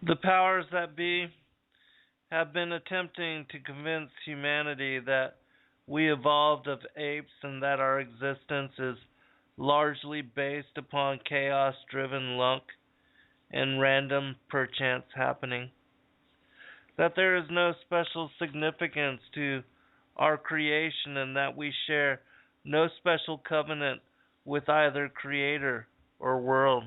The powers that be have been attempting to convince humanity that we evolved of apes and that our existence is largely based upon chaos-driven luck and random perchance happening. That there is no special significance to our creation and that we share no special covenant with either creator or world.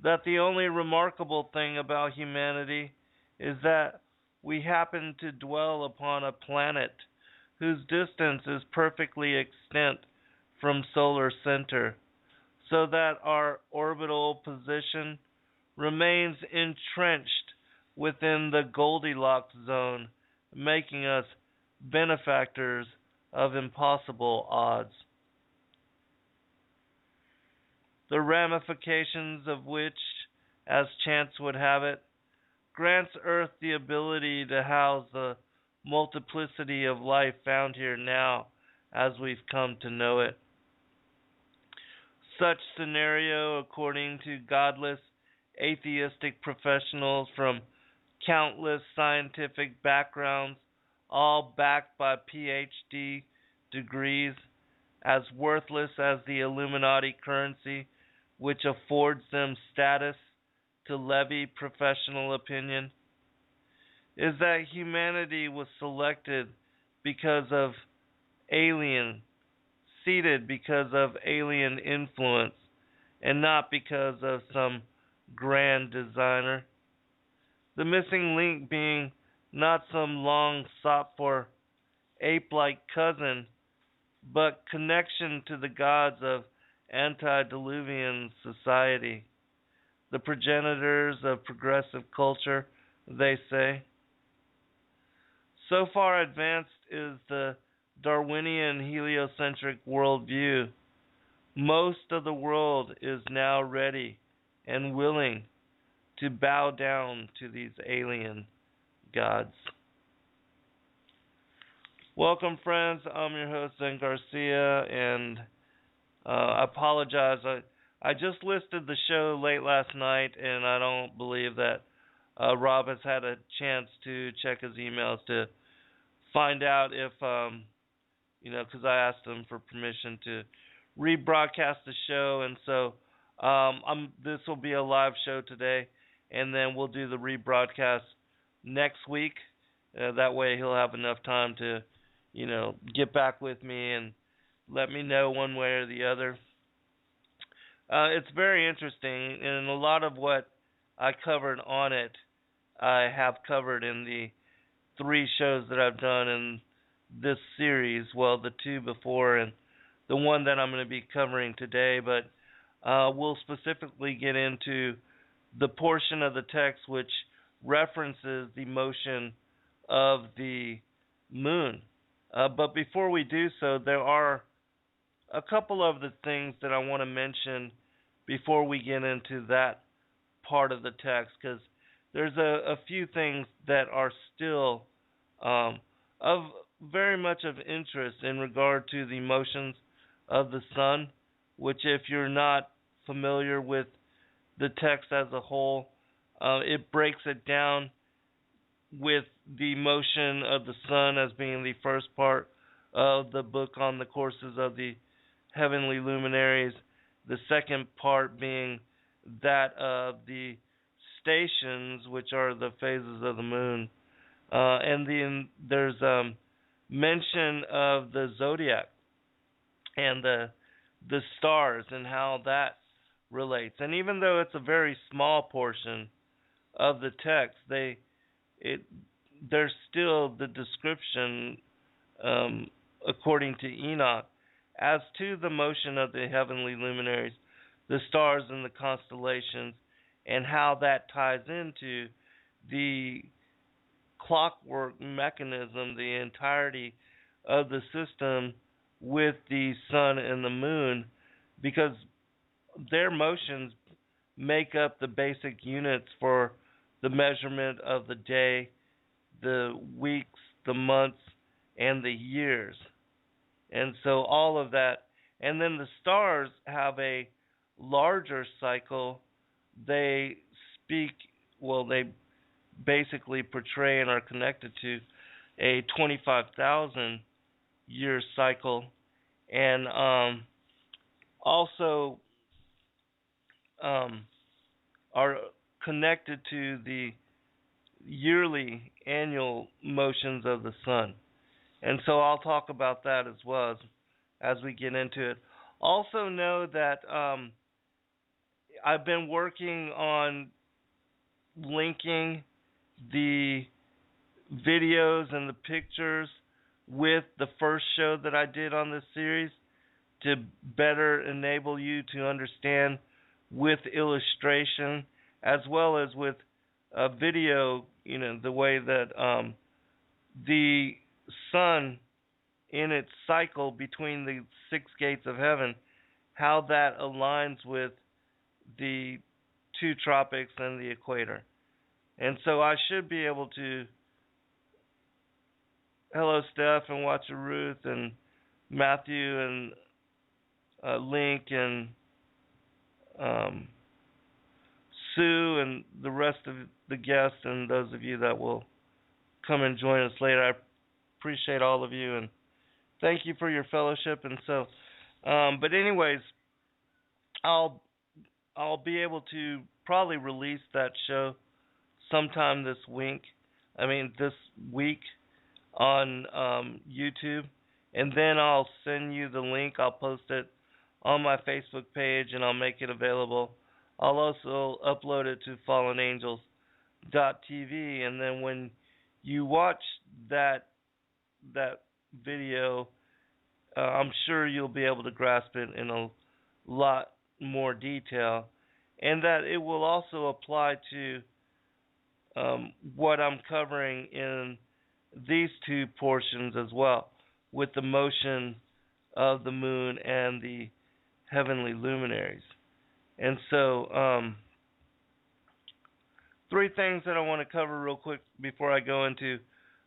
That the only remarkable thing about humanity is that we happen to dwell upon a planet whose distance is perfectly extant from solar center, so that our orbital position remains entrenched within the Goldilocks zone, making us benefactors of impossible odds. The ramifications of which, as chance would have it, grants Earth the ability to house the multiplicity of life found here now as we've come to know it. Such scenario, according to godless, atheistic professionals from countless scientific backgrounds, all backed by PhD degrees, as worthless as the Illuminati currency, which affords them status to levy professional opinion, is that humanity was selected because of seeded because of alien influence, and not because of some grand designer. The missing link being not some long sought for ape-like cousin, but connection to the gods of antediluvian society, the progenitors of progressive culture, they say. So far advanced is the Darwinian heliocentric worldview. Most of the world is now ready and willing to bow down to these alien gods. Welcome, friends. I'm your host, Zen Garcia, and I apologize. I just listed the show late last night, and I don't believe that Rob has had a chance to check his emails to find out if, because I asked him for permission to rebroadcast the show, and so this will be a live show today, and then we'll do the rebroadcast next week. That way he'll have enough time to, get back with me and let me know one way or the other. It's very interesting, and a lot of what I covered on it, I have covered in the 3 shows that I've done in this series. Well, the 2 before and the one that I'm going to be covering today, but we'll specifically get into the portion of the text which references the motion of the moon. But before we do so, there are a couple of the things that I want to mention before we get into that part of the text, because there's a few things that are still of very much of interest in regard to the motions of the sun, which, if you're not familiar with the text as a whole, it breaks it down with the motion of the sun as being the first part of the book on the courses of the Heavenly Luminaries, the second part being that of the stations, which are the phases of the moon, and then there's mention of the zodiac and the stars and how that relates. And even though it's a very small portion of the text, there's still the description, according to Enoch, as to the motion of the heavenly luminaries, the stars and the constellations, and how that ties into the clockwork mechanism, the entirety of the system with the sun and the moon, because their motions make up the basic units for the measurement of the day, the weeks, the months, and the years. And so all of that, and then the stars have a larger cycle. They speak, well, they basically portray and are connected to a 25,000 year cycle, and also are connected to the yearly annual motions of the sun. And so I'll talk about that as well as we get into it. Also know that I've been working on linking the videos and the pictures with the first show that I did on this series to better enable you to understand with illustration as well as with video, the way that the sun in its cycle between the 6 gates of heaven, how that aligns with the 2 tropics and the equator. And so I should be able to, hello Steph and Watcher Ruth and Matthew and Link and Sue and the rest of the guests and those of you that will come and join us later. I appreciate all of you and thank you for your fellowship. And so, but anyways, I'll be able to probably release that show sometime this week on YouTube, and then I'll send you the link. I'll post it on my Facebook page and I'll make it available. I'll also upload it to fallenangels.tv, and then when you watch that video, I'm sure you'll be able to grasp it in a lot more detail, and that it will also apply to what I'm covering in these 2 portions as well, with the motion of the moon and the heavenly luminaries. And so 3 things that I want to cover real quick before I go into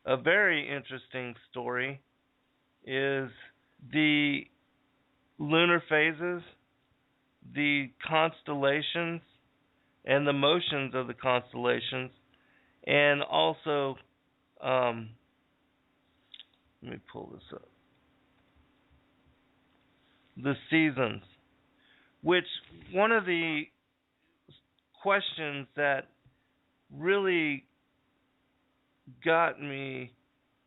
a very interesting story is the lunar phases, the constellations, and the motions of the constellations, and also, let me pull this up, the seasons, which one of the questions that really got me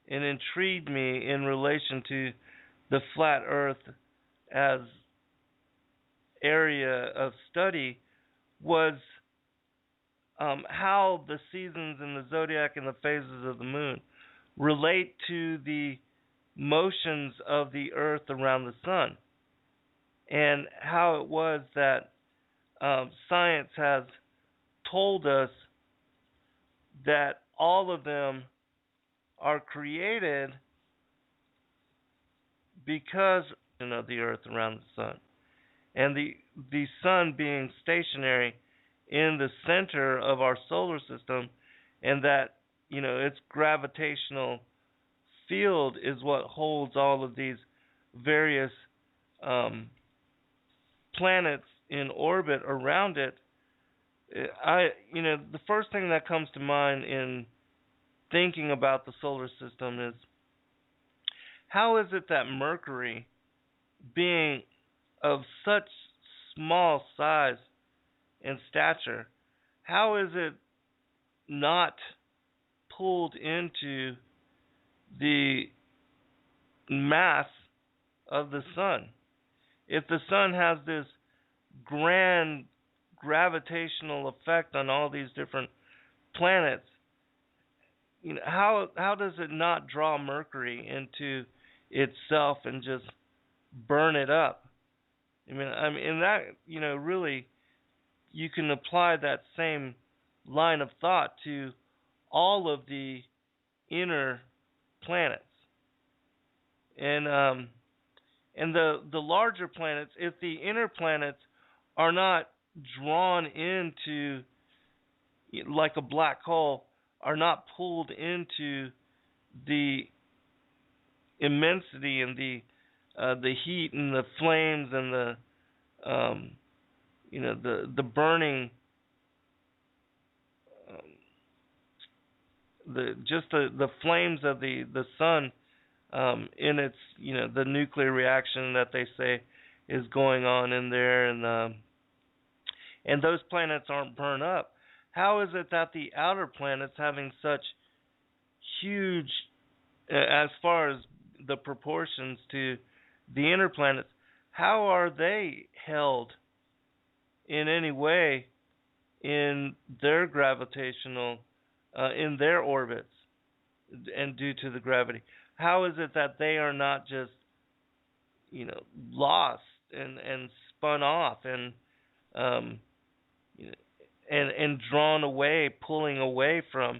and intrigued me in relation to the flat earth as area of study was how the seasons and the zodiac and the phases of the moon relate to the motions of the earth around the sun, and how it was that science has told us that all of them are created because of the earth around the sun, and the sun being stationary in the center of our solar system, and that its gravitational field is what holds all of these various planets in orbit around it. The first thing that comes to mind in thinking about the solar system is, how is it that Mercury, being of such small size and stature, how is it not pulled into the mass of the sun? If the sun has this grand gravitational effect on all these different planets, how does it not draw Mercury into itself and just burn it up? And that, really, you can apply that same line of thought to all of the inner planets. And the larger planets, if the inner planets are not drawn into, like a black hole, are not pulled into the immensity and the heat and the flames and the burning the flames of the sun in its the nuclear reaction that they say is going on in there, and those planets aren't burned up. How is it that the outer planets having such huge, as far as the proportions to the inner planets, how are they held in any way in their gravitational, in their orbits, and due to the gravity? How is it that they are not just, lost and spun off and and drawn away, pulling away from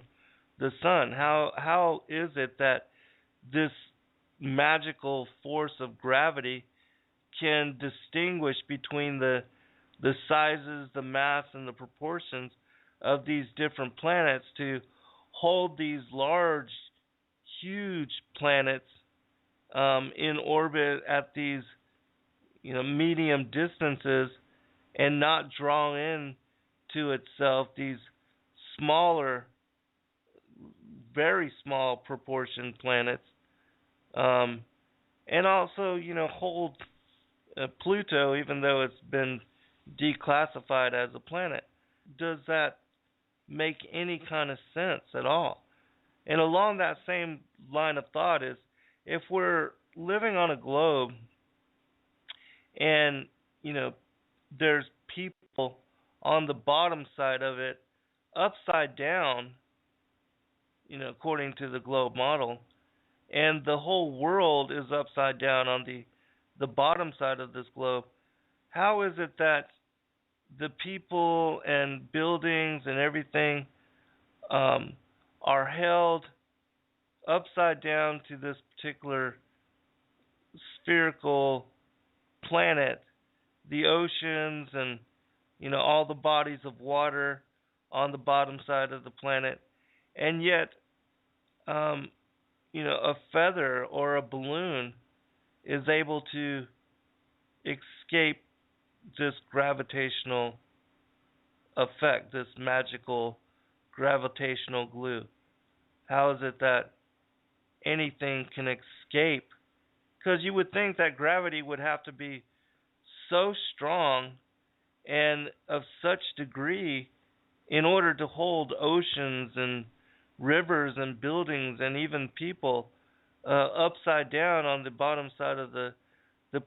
the sun? How is it that this magical force of gravity can distinguish between the sizes, the mass, and the proportions of these different planets to hold these large, huge planets in orbit at these medium distances, and not draw in to itself these smaller, very small proportion planets, and also hold Pluto, even though it's been declassified as a planet? Does that make any kind of sense at all? And along that same line of thought is, if we're living on a globe and there's people on the bottom side of it upside down, according to the globe model, and the whole world is upside down on the bottom side of this globe, how is it that the people and buildings and everything are held upside down to this particular spherical planet, the oceans and all the bodies of water on the bottom side of the planet, and yet a feather or a balloon is able to escape this gravitational effect, this magical gravitational glue? How is it that anything can escape? Because you would think that gravity would have to be so strong and of such degree in order to hold oceans and rivers and buildings and even people upside down on the bottom side of the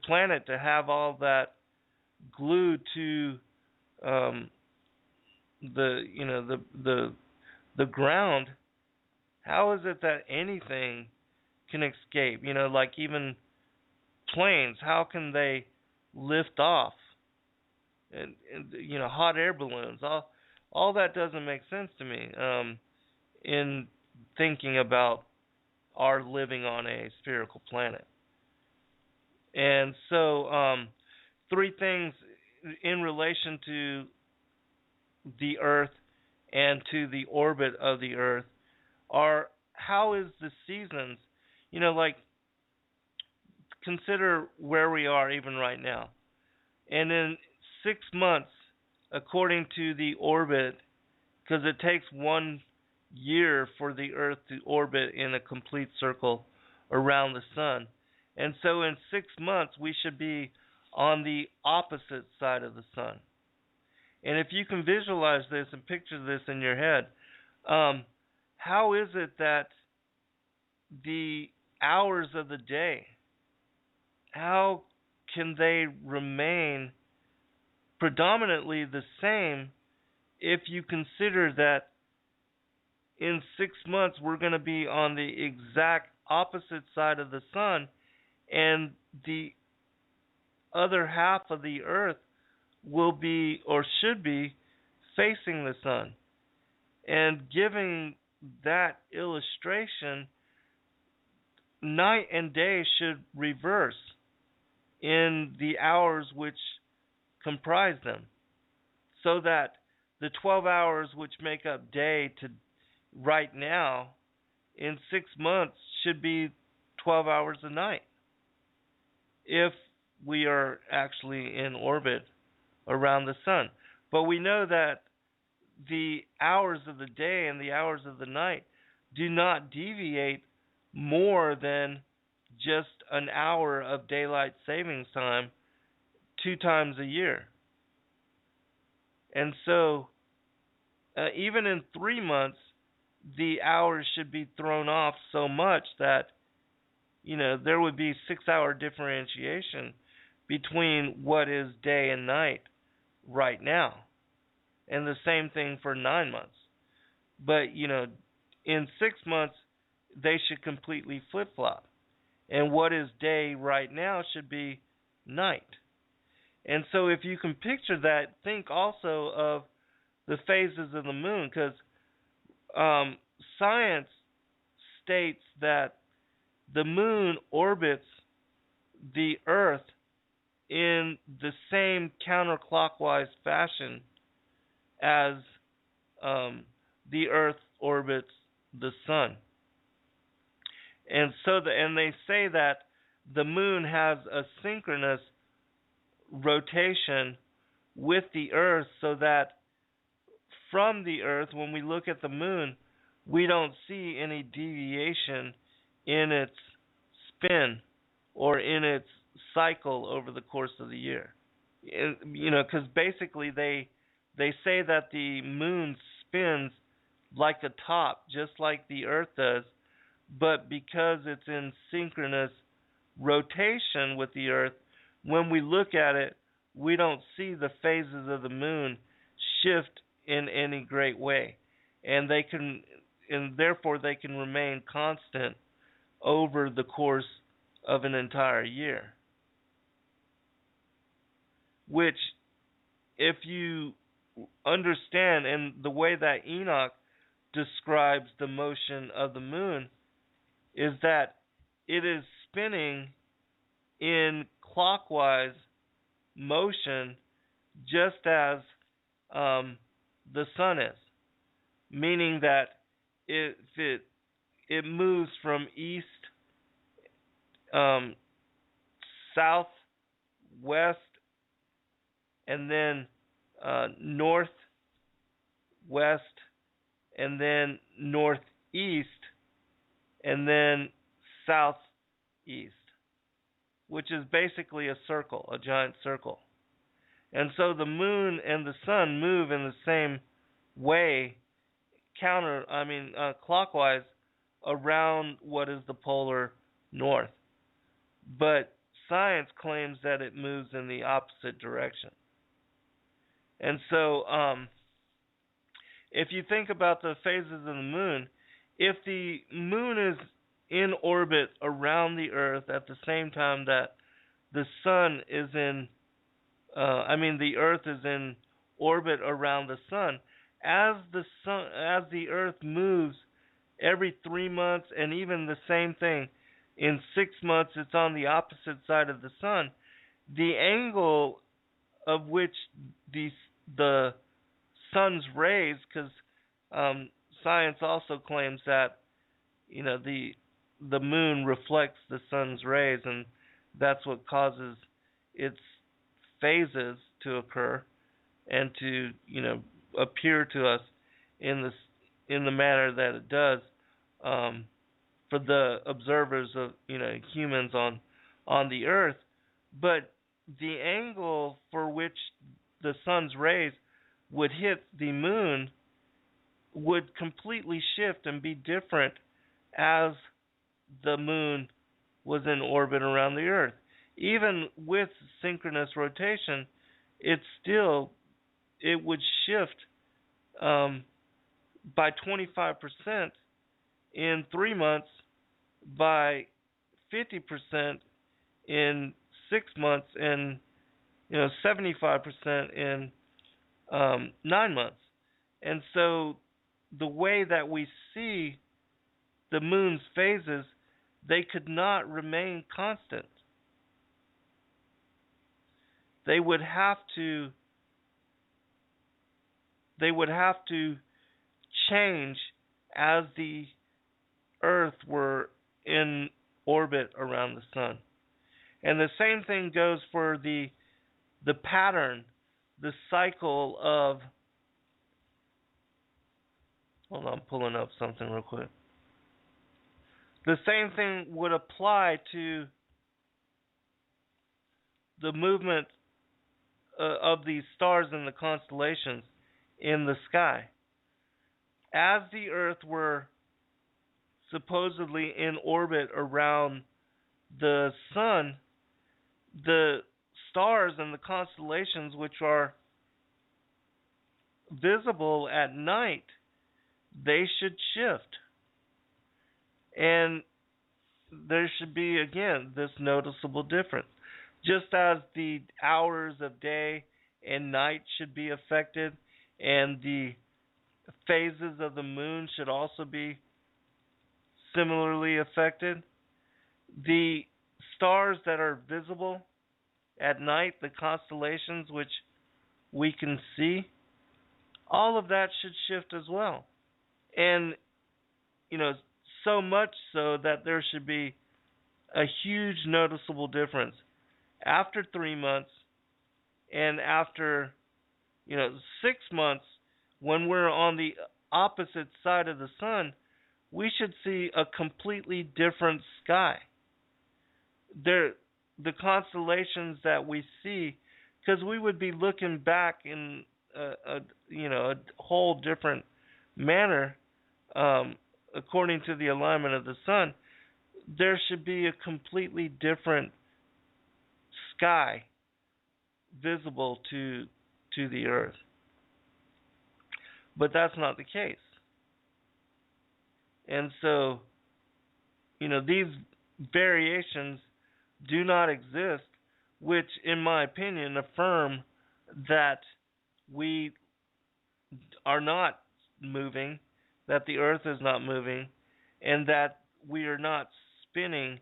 planet, to have all that glued to the ground. How is it that anything can escape? Like even planes, how can they lift off? And hot air balloons, all that doesn't make sense to me in thinking about our living on a spherical planet. And so three things in relation to the Earth and to the orbit of the Earth are, how is the seasons, like, consider where we are even right now. And in 6 months, according to the orbit, because it takes 1 year for the Earth to orbit in a complete circle around the sun. And so in 6 months, we should be on the opposite side of the sun. And if you can visualize this and picture this in your head, how is it that the hours of the day, how can they remain predominantly the same if you consider that in 6 months we're going to be on the exact opposite side of the sun, and the other half of the Earth will be, or should be, facing the sun? And giving that illustration, night and day should reverse in the hours which comprise them, so that the 12 hours which make up day to right now, in 6 months should be 12 hours a night, if we are actually in orbit around the sun. But we know that the hours of the day and the hours of the night do not deviate more than just an hour of daylight savings time 2 times a year. And so, even in 3 months, the hours should be thrown off so much that, there would be 6 hour differentiation between what is day and night right now. And the same thing for 9 months. But, in 6 months, they should completely flip-flop. And what is day right now should be night. And so if you can picture that, think also of the phases of the moon, because science states that the moon orbits the Earth in the same counterclockwise fashion as the Earth orbits the sun. And and they say that the moon has a synchronous rotation with the Earth, so that from the Earth, when we look at the moon, we don't see any deviation in its spin or in its cycle over the course of the year. Because basically they say that the moon spins like a top, just like the Earth does, but because it's in synchronous rotation with the Earth, when we look at it, we don't see the phases of the moon shift in any great way, and therefore they can remain constant over the course of an entire year. Which, if you understand, and the way that Enoch describes the motion of the moon, is that it is spinning in clockwise motion just as the sun is, meaning that it moves from east, south, west, and then north, west, and then northeast, and then southeast, which is basically a circle, a giant circle. And so the moon and the sun move in the same way, clockwise around what is the polar north. But science claims that it moves in the opposite direction. And so, if you think about the phases of the moon, if the moon is in orbit around the Earth at the same time that the sun is the Earth is in orbit around the sun, as the Earth moves every 3 months, and even the same thing in 6 months, it's on the opposite side of the sun, the angle of which the sun's rays, because science also claims that the moon reflects the sun's rays, and that's what causes its phases to occur and to appear to us in the manner that it does, for the observers of humans on the Earth. But the angle for which the sun's rays would hit the moon would completely shift and be different as the moon was in orbit around the Earth. Even with synchronous rotation, it would shift by 25% in 3 months, by 50% in 6 months, and 75% in 9 months. And so the way that we see the moon's phases, they could not remain constant. They would have to change as the Earth were in orbit around the sun. And the same thing goes for the pattern, the cycle of... Hold on, I'm pulling up something real quick. The same thing would apply to the movement of these stars in the constellations in the sky. As the Earth were supposedly in orbit around the sun, the stars and the constellations which are visible at night, they should shift. And there should be, again, this noticeable difference. Just as the hours of day and night should be affected, and the phases of the moon should also be similarly affected, the stars that are visible at night, the constellations which we can see, all of that should shift as well. And, so much so that there should be a huge noticeable difference after 3 months and after, 6 months, when we're on the opposite side of the sun, we should see a completely different sky. The constellations that we see, because we would be looking back in a whole different manner, according to the alignment of the sun, there should be a completely different sky visible to the Earth. But that's not the case. And so, these variations do not exist, which, in my opinion, affirm that we are not moving, that the Earth is not moving, and that we are not spinning,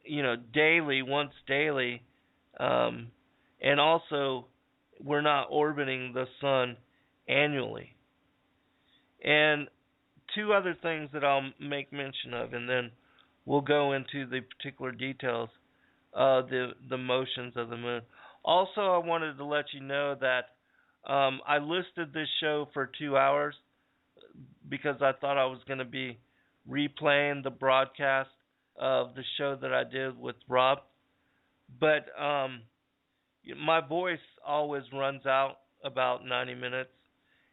once daily, and also we're not orbiting the sun annually. And two other things that I'll make mention of, and then we'll go into the particular details of the motions of the moon. Also, I wanted to let you know that I listed this show for 2 hours because I thought I was going to be replaying the broadcast of the show that I did with Rob. But my voice always runs out about 90 minutes,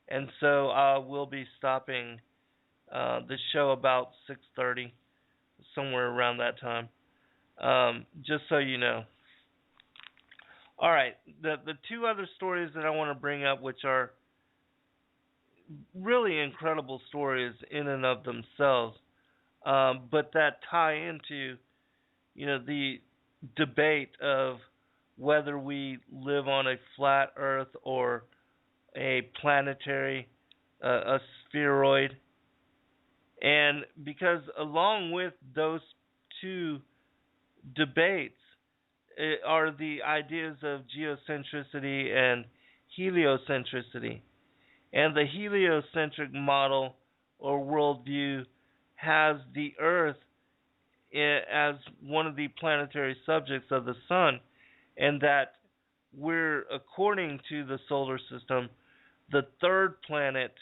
and so I will be stopping the show about 6:30, somewhere around that time, just so you know. All right, the two other stories that I want to bring up, which are really incredible stories in and of themselves, but that tie into, the debate of whether we live on a flat Earth or a planetary, a spheroid. And because along with those two debates are the ideas of geocentricity and heliocentricity. And the heliocentric model or worldview has the Earth as one of the planetary subjects of the sun, and that we're, according to the solar system, the third planet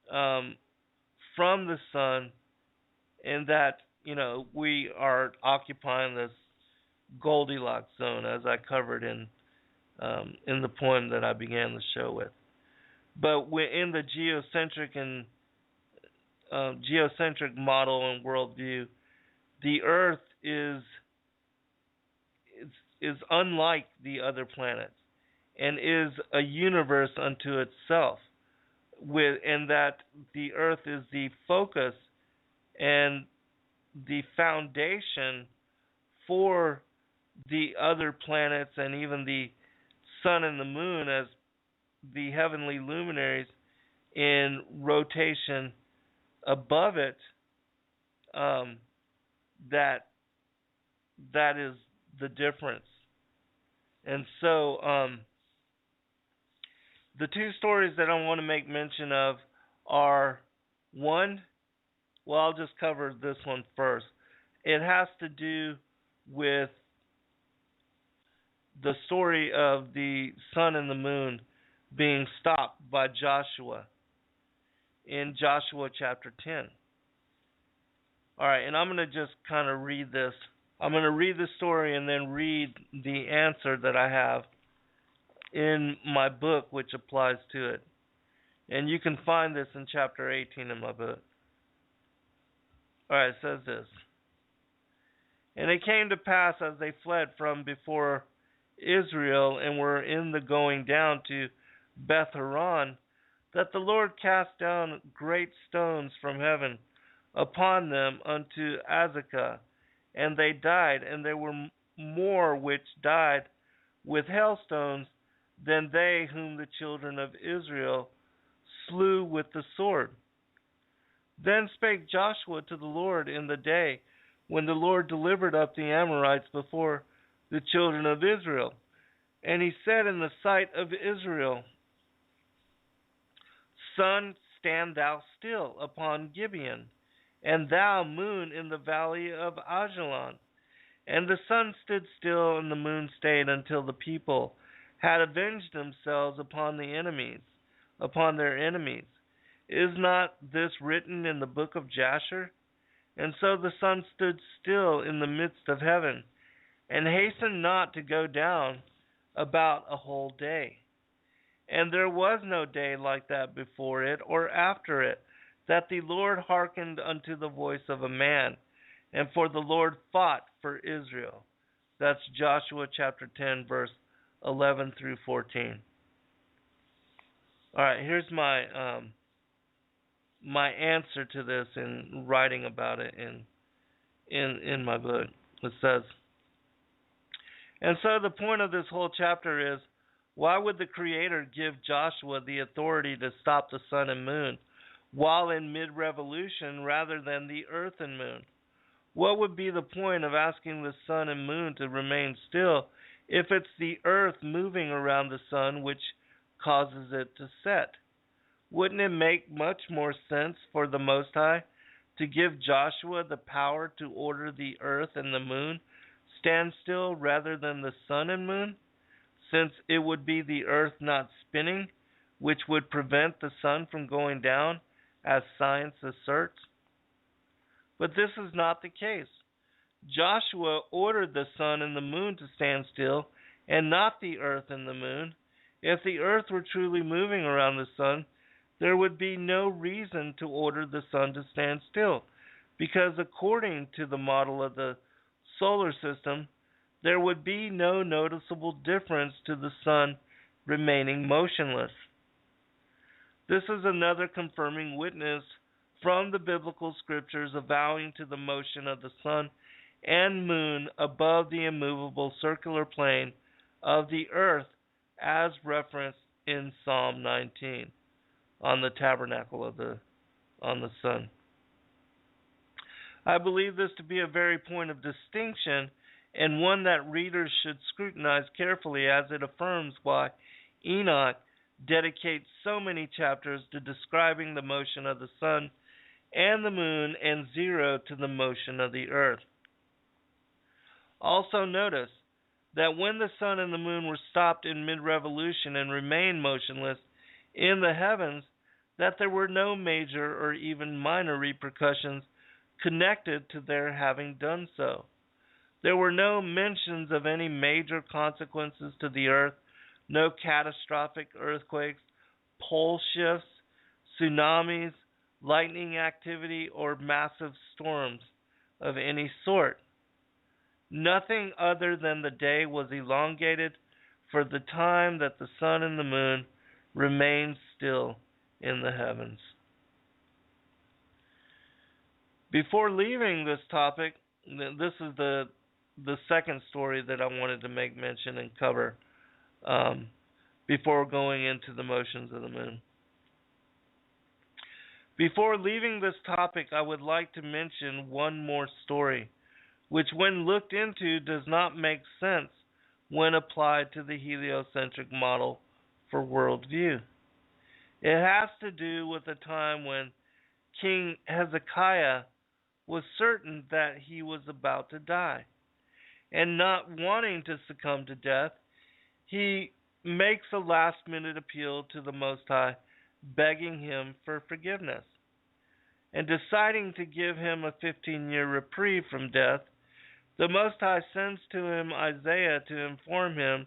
from the sun, and that, we are occupying this Goldilocks zone, as I covered in the poem that I began the show with. But in the geocentric model and worldview, the Earth is unlike the other planets and is a universe unto itself, and that the Earth is the focus and the foundation for the other planets and even the sun and the moon as the heavenly luminaries in rotation above it. That is the difference. And so the two stories that I want to make mention of are one, well, I'll just cover this one first. It has to do with the story of the sun and the moon being stopped by Joshua in Joshua chapter 10. All right, and I'm going to just kind of read this. I'm going to read the story and then read the answer that I have in my book, which applies to it. And you can find this in chapter 18 in my book. All right, it says this. And it came to pass as they fled from before Israel and were in the going down to Beth Horon, that the Lord cast down great stones from heaven upon them unto Hezekiah, and they died, and there were more which died with hailstones than they whom the children of Israel slew with the sword. Then spake Joshua to the Lord in the day when the Lord delivered up the Amorites before the children of Israel. And he said in the sight of Israel, Sun, stand thou still upon Gibeon, and thou, moon, in the valley of Ajalon. And the sun stood still, and the moon stayed, until the people had avenged themselves upon the enemies, upon their enemies. Is not this written in the book of Jasher? And so the sun stood still in the midst of heaven, and hastened not to go down about a whole day. And there was no day like that before it or after it, that the Lord hearkened unto the voice of a man, and for the Lord fought for Israel. That's Joshua chapter 10, verse 11 through 14. All right, here's my my answer to this in writing about it in my book. It says, and so the point of this whole chapter is, why would the Creator give Joshua the authority to stop the sun and moon while in mid-revolution rather than the earth and moon? What would be the point of asking the sun and moon to remain still if it's the earth moving around the sun which causes it to set? Wouldn't it make much more sense for the Most High to give Joshua the power to order the earth and the moon stand still rather than the sun and moon, since it would be the earth not spinning, which would prevent the sun from going down, as science asserts? But this is not the case. Joshua ordered the sun and the moon to stand still, and not the earth and the moon. If the earth were truly moving around the sun, there would be no reason to order the sun to stand still, because according to the model of the solar system, there would be no noticeable difference to the sun remaining motionless. This is another confirming witness from the biblical scriptures avowing to the motion of the sun and moon above the immovable circular plane of the earth, as referenced in Psalm 19 on the tabernacle on the sun. I believe this to be a very point of distinction, and one that readers should scrutinize carefully, as it affirms why Enoch dedicates so many chapters to describing the motion of the sun and the moon, and 0 to the motion of the earth. Also notice that when the sun and the moon were stopped in mid-revolution and remained motionless in the heavens, that there were no major or even minor repercussions connected to their having done so. There were no mentions of any major consequences to the earth, no catastrophic earthquakes, pole shifts, tsunamis, lightning activity, or massive storms of any sort. Nothing other than the day was elongated for the time that the sun and the moon remained still in the heavens. Before leaving this topic, this is the second story that I wanted to make mention and cover before going into the motions of the moon. Before leaving this topic, I would like to mention one more story, which when looked into does not make sense when applied to the heliocentric model for worldview. It has to do with a time when King Hezekiah was certain that he was about to die, and not wanting to succumb to death, he makes a last-minute appeal to the Most High, begging him for forgiveness. and deciding to give him a 15-year reprieve from death, the Most High sends to him Isaiah to inform him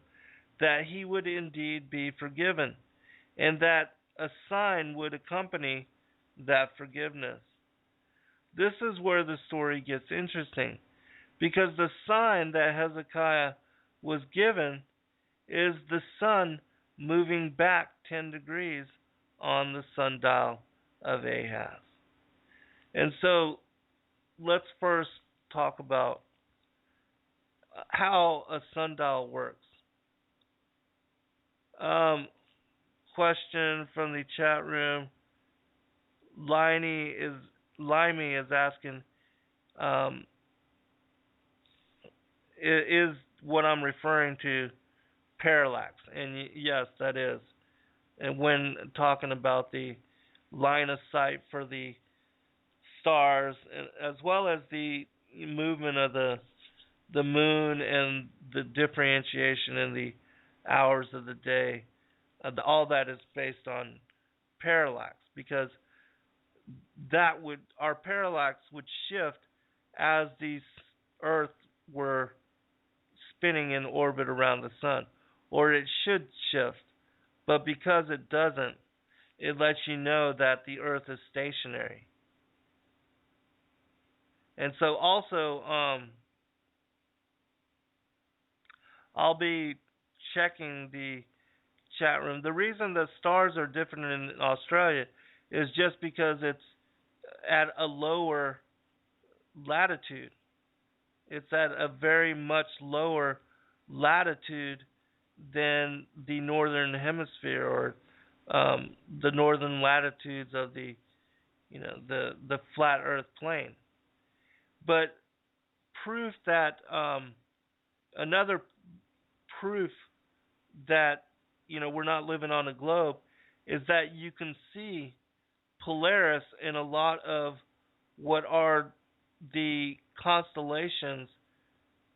that he would indeed be forgiven, and that a sign would accompany that forgiveness. This is where the story gets interesting, because the sign that Hezekiah was given is the sun moving back 10 degrees on the sundial of Ahaz. And so let's first talk about how a sundial works. Question from the chat room. Limey is asking, is what I'm referring to parallax? And yes, that is. And when talking about the line of sight for the stars, as well as the movement of the moon and the differentiation in the hours of the day, all that is based on parallax, because our parallax would shift as the Earth were spinning in orbit around the sun, or it should shift, but because it doesn't, it lets you know that the Earth is stationary. And so also, I'll be checking the chat room. The reason the stars are different in Australia is just because it's at a lower latitude. It's at a very much lower latitude than the northern hemisphere, or the northern latitudes of the flat Earth plane. But proof that another proof that we're not living on a globe is that you can see Polaris in a lot of what are the constellations,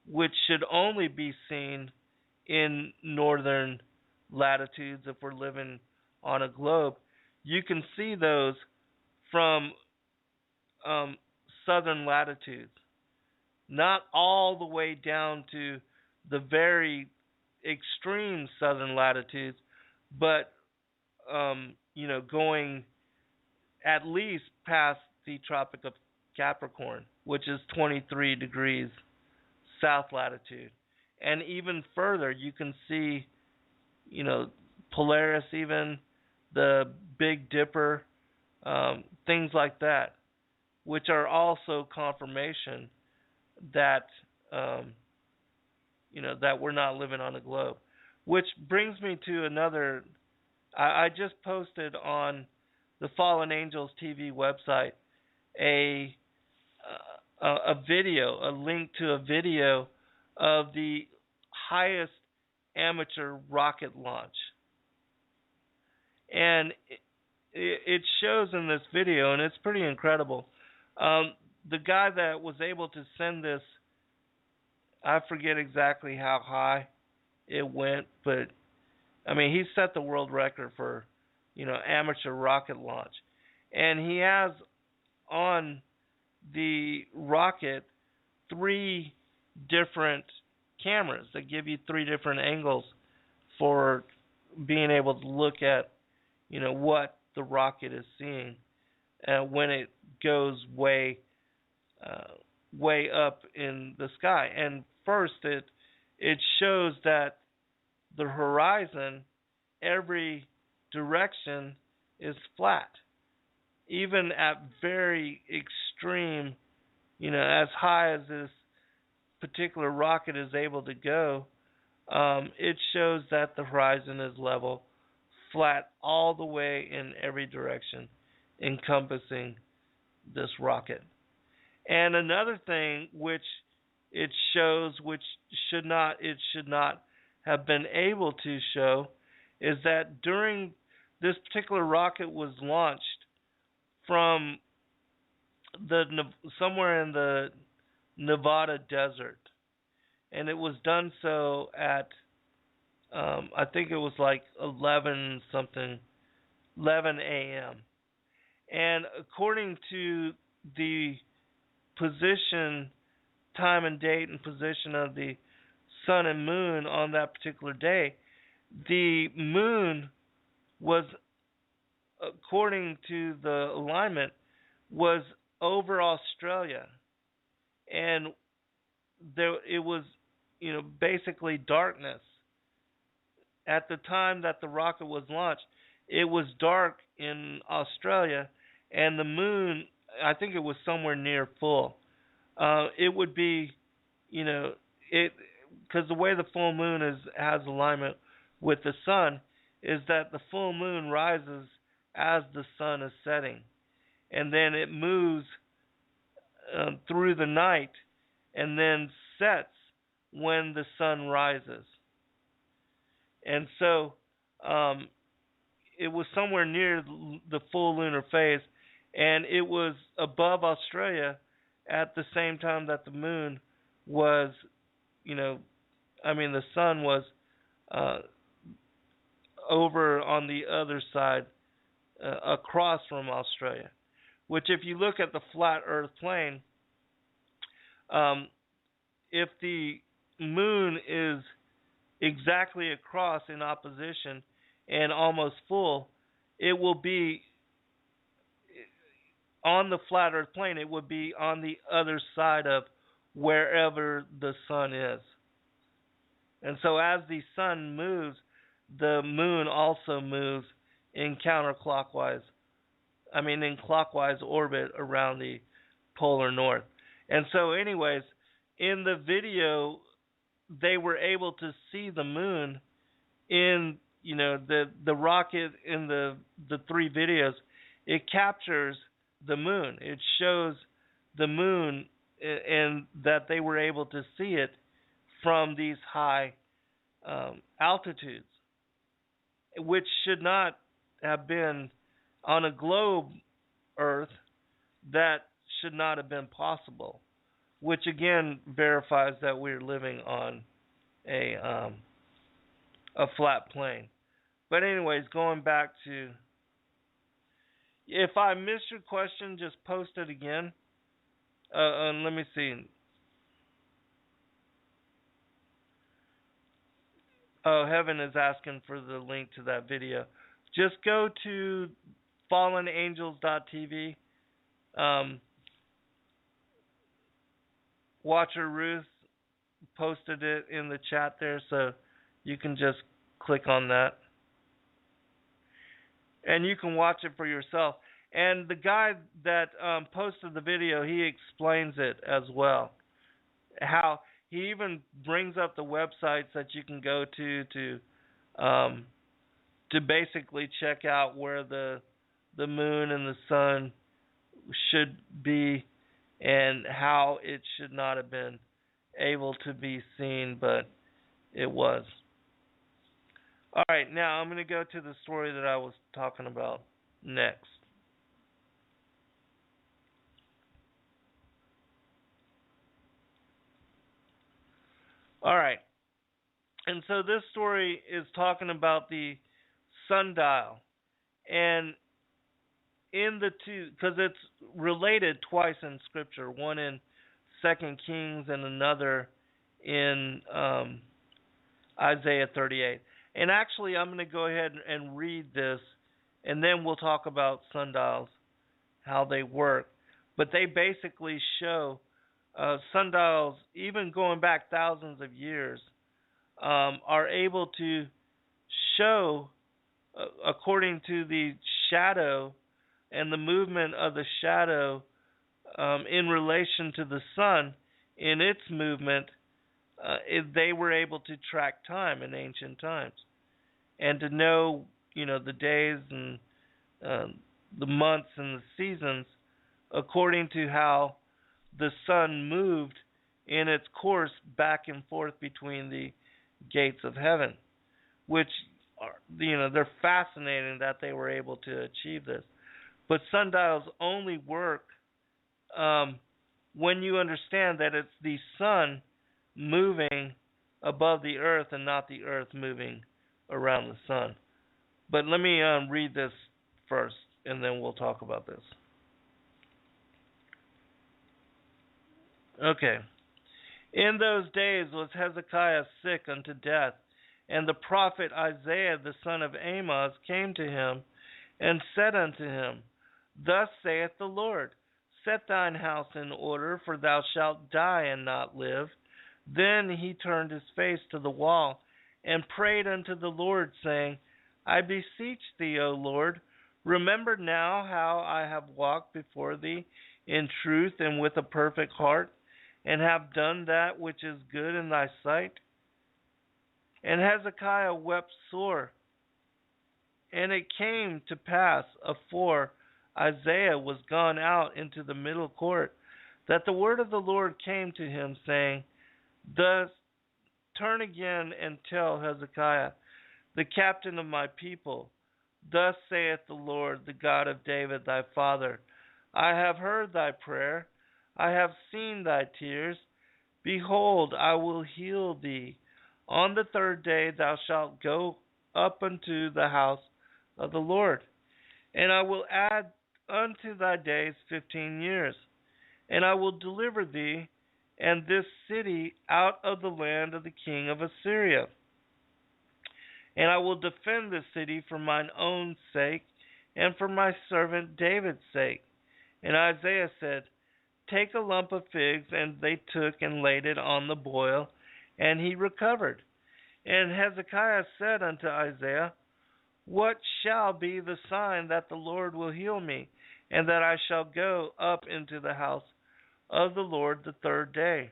which should only be seen in northern latitudes if we're living on a globe. You can see those from southern latitudes, not all the way down to the very extreme southern latitudes, but going at least past the Tropic of Capricorn, which is 23 degrees south latitude. And even further, you can see, Polaris, even the Big Dipper, things like that, which are also confirmation that, that we're not living on a globe. Which brings me to another. I just posted on the Fallen Angels TV website a video, a link to a video of the highest amateur rocket launch. And it shows in this video, and it's pretty incredible. The guy that was able to send this, I forget exactly how high it went, but he set the world record for, amateur rocket launch. And he has on the rocket 3 different cameras that give you 3 different angles for being able to look at, what the rocket is seeing when it goes way up in the sky. And first, it shows that the horizon, every direction is flat. Even at very extreme, as high as this particular rocket is able to go, it shows that the horizon is level, flat all the way in every direction, encompassing this rocket. And another thing which it shows, which it should not have been able to show, is that during this particular rocket was launched from somewhere in the Nevada desert, and it was done so at I think it was like 11 a.m. And according to the position, time and date and position of the sun and moon on that particular day, the moon was, according to the alignment, was over Australia, and it was, basically darkness at the time that the rocket was launched. It was dark in Australia, and the moon, I think it was somewhere near full. It would be, because the way the full moon has alignment with the sun is that the full moon rises as the sun is setting, and then it moves through the night, and then sets when the sun rises. And so it was somewhere near the full lunar phase, and it was above Australia at the same time that the moon was, the sun was over on the other side, across from Australia. Which, if you look at the flat Earth plane, if the moon is exactly across in opposition and almost full, it will be on the flat Earth plane. It would be on the other side of wherever the sun is. And so as the sun moves, the moon also moves in clockwise orbit around the polar north. And so anyways, in the video, they were able to see the moon in, the rocket in the three videos. It captures the moon. It shows the moon, and that they were able to see it from these high altitudes, which should not have been on a globe Earth. That should not have been possible, which again verifies that we're living on a flat plane. But anyways, going back to, if I missed your question, just post it again. And let me see. Oh, Heaven is asking for the link to that video. Just go to fallenangels.tv. Watcher Ruth posted it in the chat there, so you can just click on that. And you can watch it for yourself. And the guy that posted the video, he explains it as well. How he even brings up the websites that you can go to basically check out where the moon and the sun should be, and how it should not have been able to be seen, but it was. All right, now I'm going to go to the story that I was talking about next. All right, and so this story is talking about the sundial, and in the two, because it's related twice in Scripture, one in 2 Kings and another in Isaiah 38. And actually, I'm going to go ahead and read this, and then we'll talk about sundials, how they work. But they basically show sundials, even going back thousands of years, are able to show, according to the shadow and the movement of the shadow in relation to the sun in its movement, they were able to track time in ancient times and to know, the days and the months and the seasons according to how the sun moved in its course back and forth between the gates of heaven, which are, they're fascinating that they were able to achieve this. But sundials only work when you understand that it's the sun moving above the earth and not the earth moving around the sun. But let me read this first, and then we'll talk about this. Okay. In those days was Hezekiah sick unto death, and the prophet Isaiah the son of Amoz came to him, and said unto him, Thus saith the Lord, Set thine house in order, for thou shalt die and not live. Then he turned his face to the wall, and prayed unto the Lord, saying, I beseech thee, O Lord, remember now how I have walked before thee in truth and with a perfect heart, and have done that which is good in thy sight. And Hezekiah wept sore. And it came to pass, afore Isaiah was gone out into the middle court, that the word of the Lord came to him, saying, Thus turn again and tell Hezekiah, the captain of my people, Thus saith the Lord, the God of David thy father, I have heard thy prayer, I have seen thy tears. Behold, I will heal thee. On the third day thou shalt go up unto the house of the Lord, and I will add unto thy days 15 years, and I will deliver thee and this city out of the land of the king of Assyria. And I will defend this city for mine own sake, and for my servant David's sake. And Isaiah said, Take a lump of figs, and they took and laid it on the boil, and he recovered. And Hezekiah said unto Isaiah, What shall be the sign that the Lord will heal me, and that I shall go up into the house of the Lord the third day?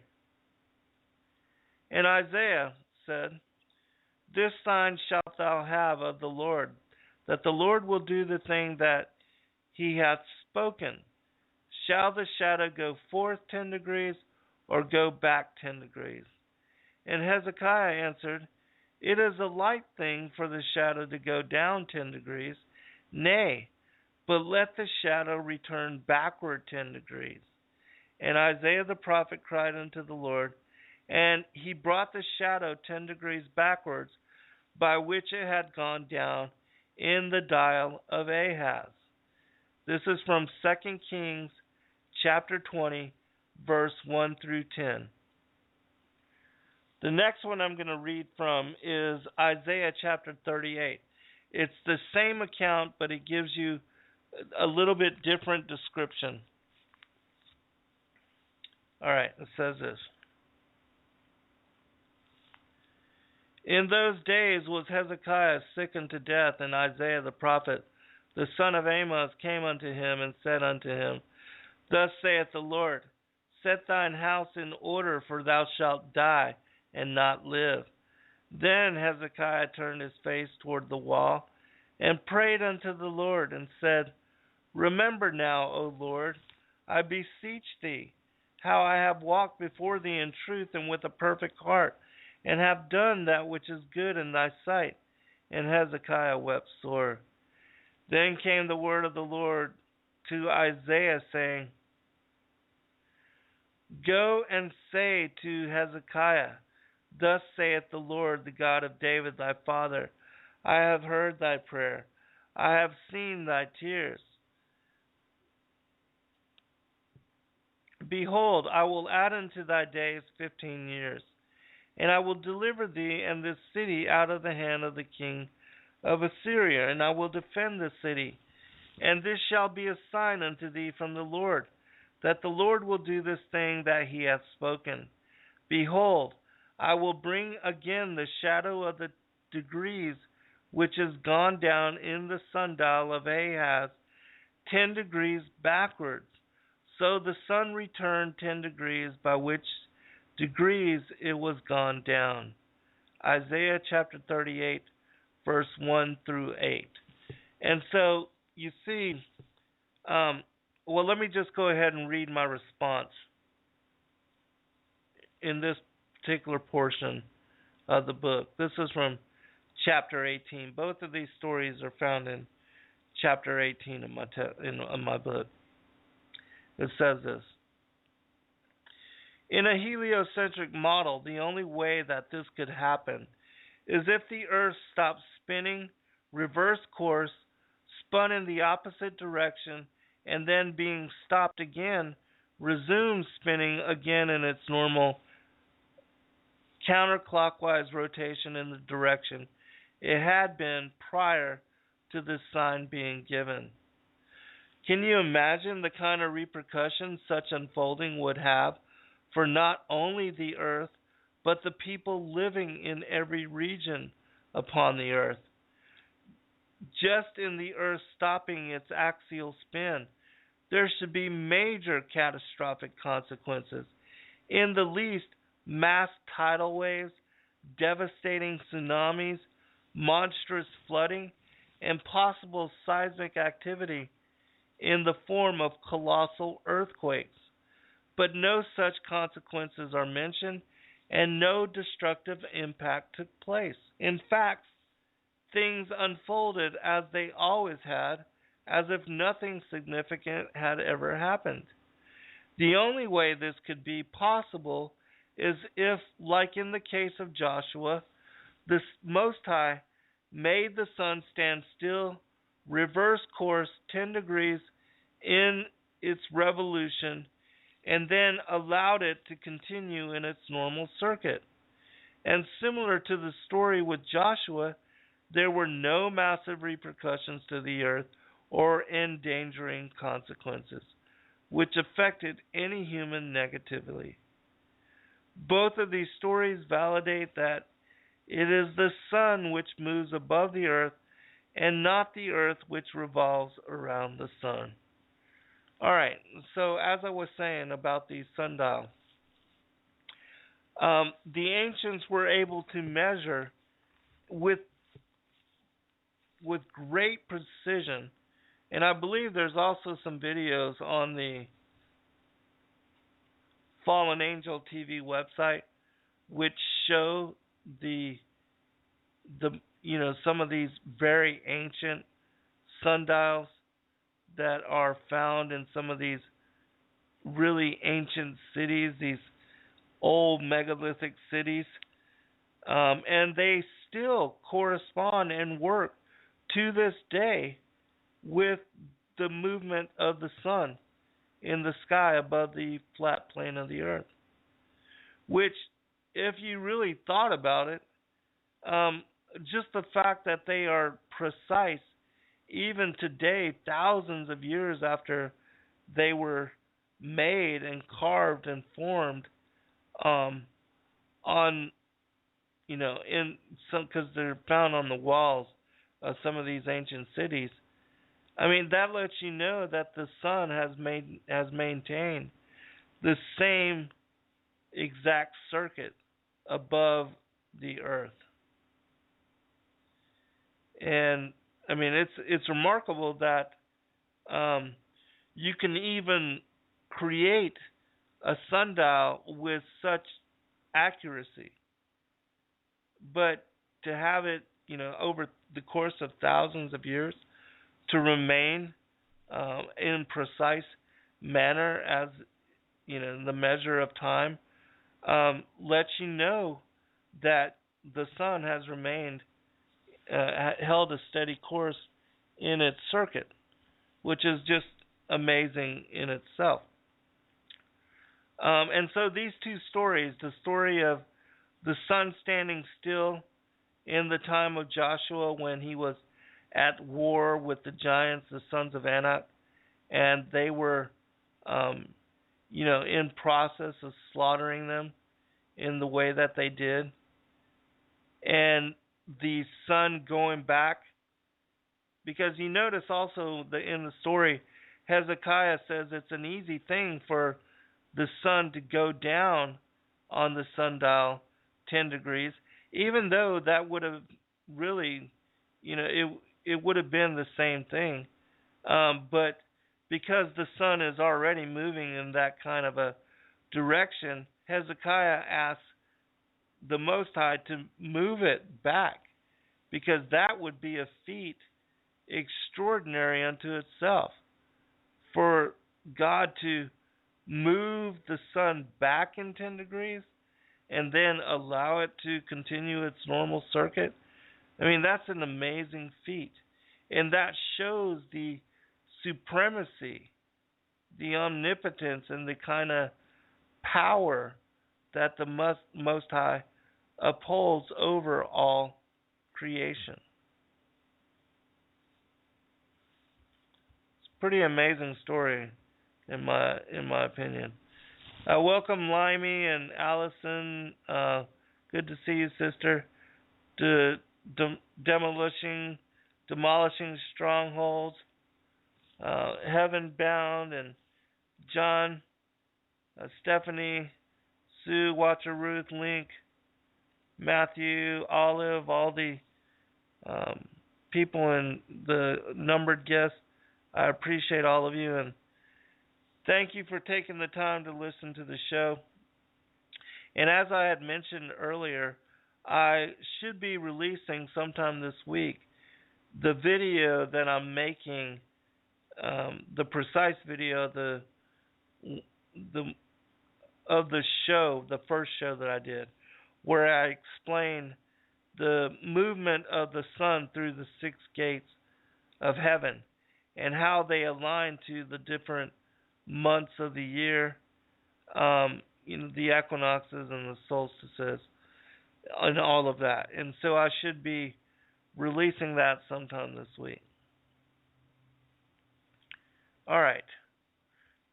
And Isaiah said, This sign shalt thou have of the Lord, that the Lord will do the thing that he hath spoken. Shall the shadow go forth 10 degrees, or go back 10 degrees? And Hezekiah answered, It is a light thing for the shadow to go down 10 degrees. Nay, but let the shadow return backward 10 degrees. And Isaiah the prophet cried unto the Lord, and he brought the shadow 10 degrees backwards, by which it had gone down in the dial of Ahaz. This is from 2 Kings chapter 20, verse 1 through 10. The next one I'm going to read from is Isaiah chapter 38. It's the same account, but it gives you a little bit different description. All right, it says this. In those days was Hezekiah sick unto death, and Isaiah the prophet, the son of Amoz, came unto him and said unto him, Thus saith the Lord, Set thine house in order, for thou shalt die and not live. Then Hezekiah turned his face toward the wall, and prayed unto the Lord, and said, Remember now, O Lord, I beseech thee, how I have walked before thee in truth and with a perfect heart, and have done that which is good in thy sight. And Hezekiah wept sore. Then came the word of the Lord to Isaiah, saying, Go and say to Hezekiah, Thus saith the Lord, the God of David thy father, I have heard thy prayer, I have seen thy tears. Behold, I will add unto thy days 15 years, and I will deliver thee and this city out of the hand of the king of Assyria, and I will defend the city. And this shall be a sign unto thee from the Lord, that the Lord will do this thing that he hath spoken. Behold, I will bring again the shadow of the degrees which is gone down in the sundial of Ahaz 10 degrees backwards. So the sun returned 10 degrees, by which degrees it was gone down. Isaiah chapter 38, verse 1 through 8. And so you see, well, let me just go ahead and read my response in this particular portion of the book. This is from chapter 18. Both of these stories are found in chapter 18 of my book. It says this. In a heliocentric model, the only way that this could happen is if the Earth stopped spinning, reversed course, spun in the opposite direction, and then being stopped again, resumes spinning again in its normal counterclockwise rotation in the direction it had been prior to this sign being given. Can you imagine the kind of repercussions such unfolding would have for not only the earth, but the people living in every region upon the earth? Just in the earth stopping its axial spin, there should be major catastrophic consequences. In the least, mass tidal waves, devastating tsunamis, monstrous flooding, and possible seismic activity in the form of colossal earthquakes. But no such consequences are mentioned, and no destructive impact took place. In fact, things unfolded as they always had, as if nothing significant had ever happened. The only way this could be possible is if, like in the case of Joshua, the Most High made the sun stand still, reverse course 10 degrees in its revolution, and then allowed it to continue in its normal circuit. And similar to the story with Joshua, there were no massive repercussions to the earth or endangering consequences, which affected any human negatively. Both of these stories validate that it is the sun which moves above the earth, and not the earth which revolves around the sun. All right, so as I was saying about these sundials, the ancients were able to measure with great precision, and I believe there's also some videos on the Fallen Angel TV website which show some of these very ancient sundials that are found in some of these really ancient cities, these old megalithic cities, and they still correspond and work to this day with the movement of the sun in the sky above the flat plane of the earth. Which, if you really thought about it, just the fact that they are precise, even today, thousands of years after they were made and carved and formed, because they're found on the walls of some of these ancient cities. I mean, that lets you know that the sun has maintained the same exact circuit above the earth. And I mean, it's remarkable that you can even create a sundial with such accuracy, but to have it, over the course of thousands of years, to remain in precise manner as the measure of time, lets you know that the sun has remained held a steady course in its circuit, which is just amazing in itself. And so these two stories, the story of the sun standing still in the time of Joshua when he was at war with the giants, the sons of Enoch, and they were, in process of slaughtering them in the way that they did, and the sun going back, because you notice also in the story, Hezekiah says it's an easy thing for the sun to go down on the sundial 10 degrees, even though that would have really, it would have been the same thing. But because the sun is already moving in that kind of a direction, Hezekiah asks the Most High to move it back, because that would be a feat extraordinary unto itself. For God to move the sun back in 10 degrees and then allow it to continue its normal circuit, I mean, that's an amazing feat. And that shows the supremacy, the omnipotence, and the kind of power that the Most High upholds over all creation. It's a pretty amazing story, in my opinion. Welcome, Limey and Allison. Good to see you, sister. Demolishing strongholds. Heaven Bound and John, Stephanie, Sue, Watcher, Ruth, Link, Matthew, Olive, all the people and the numbered guests. I appreciate all of you, and thank you for taking the time to listen to the show. And as I had mentioned earlier, I should be releasing sometime this week the video that I'm making, the precise video of the show, the first show that I did, where I explained the movement of the sun through the 6 gates of heaven and how they align to the different months of the year, the equinoxes and the solstices and all of that. And so I should be releasing that sometime this week. All right.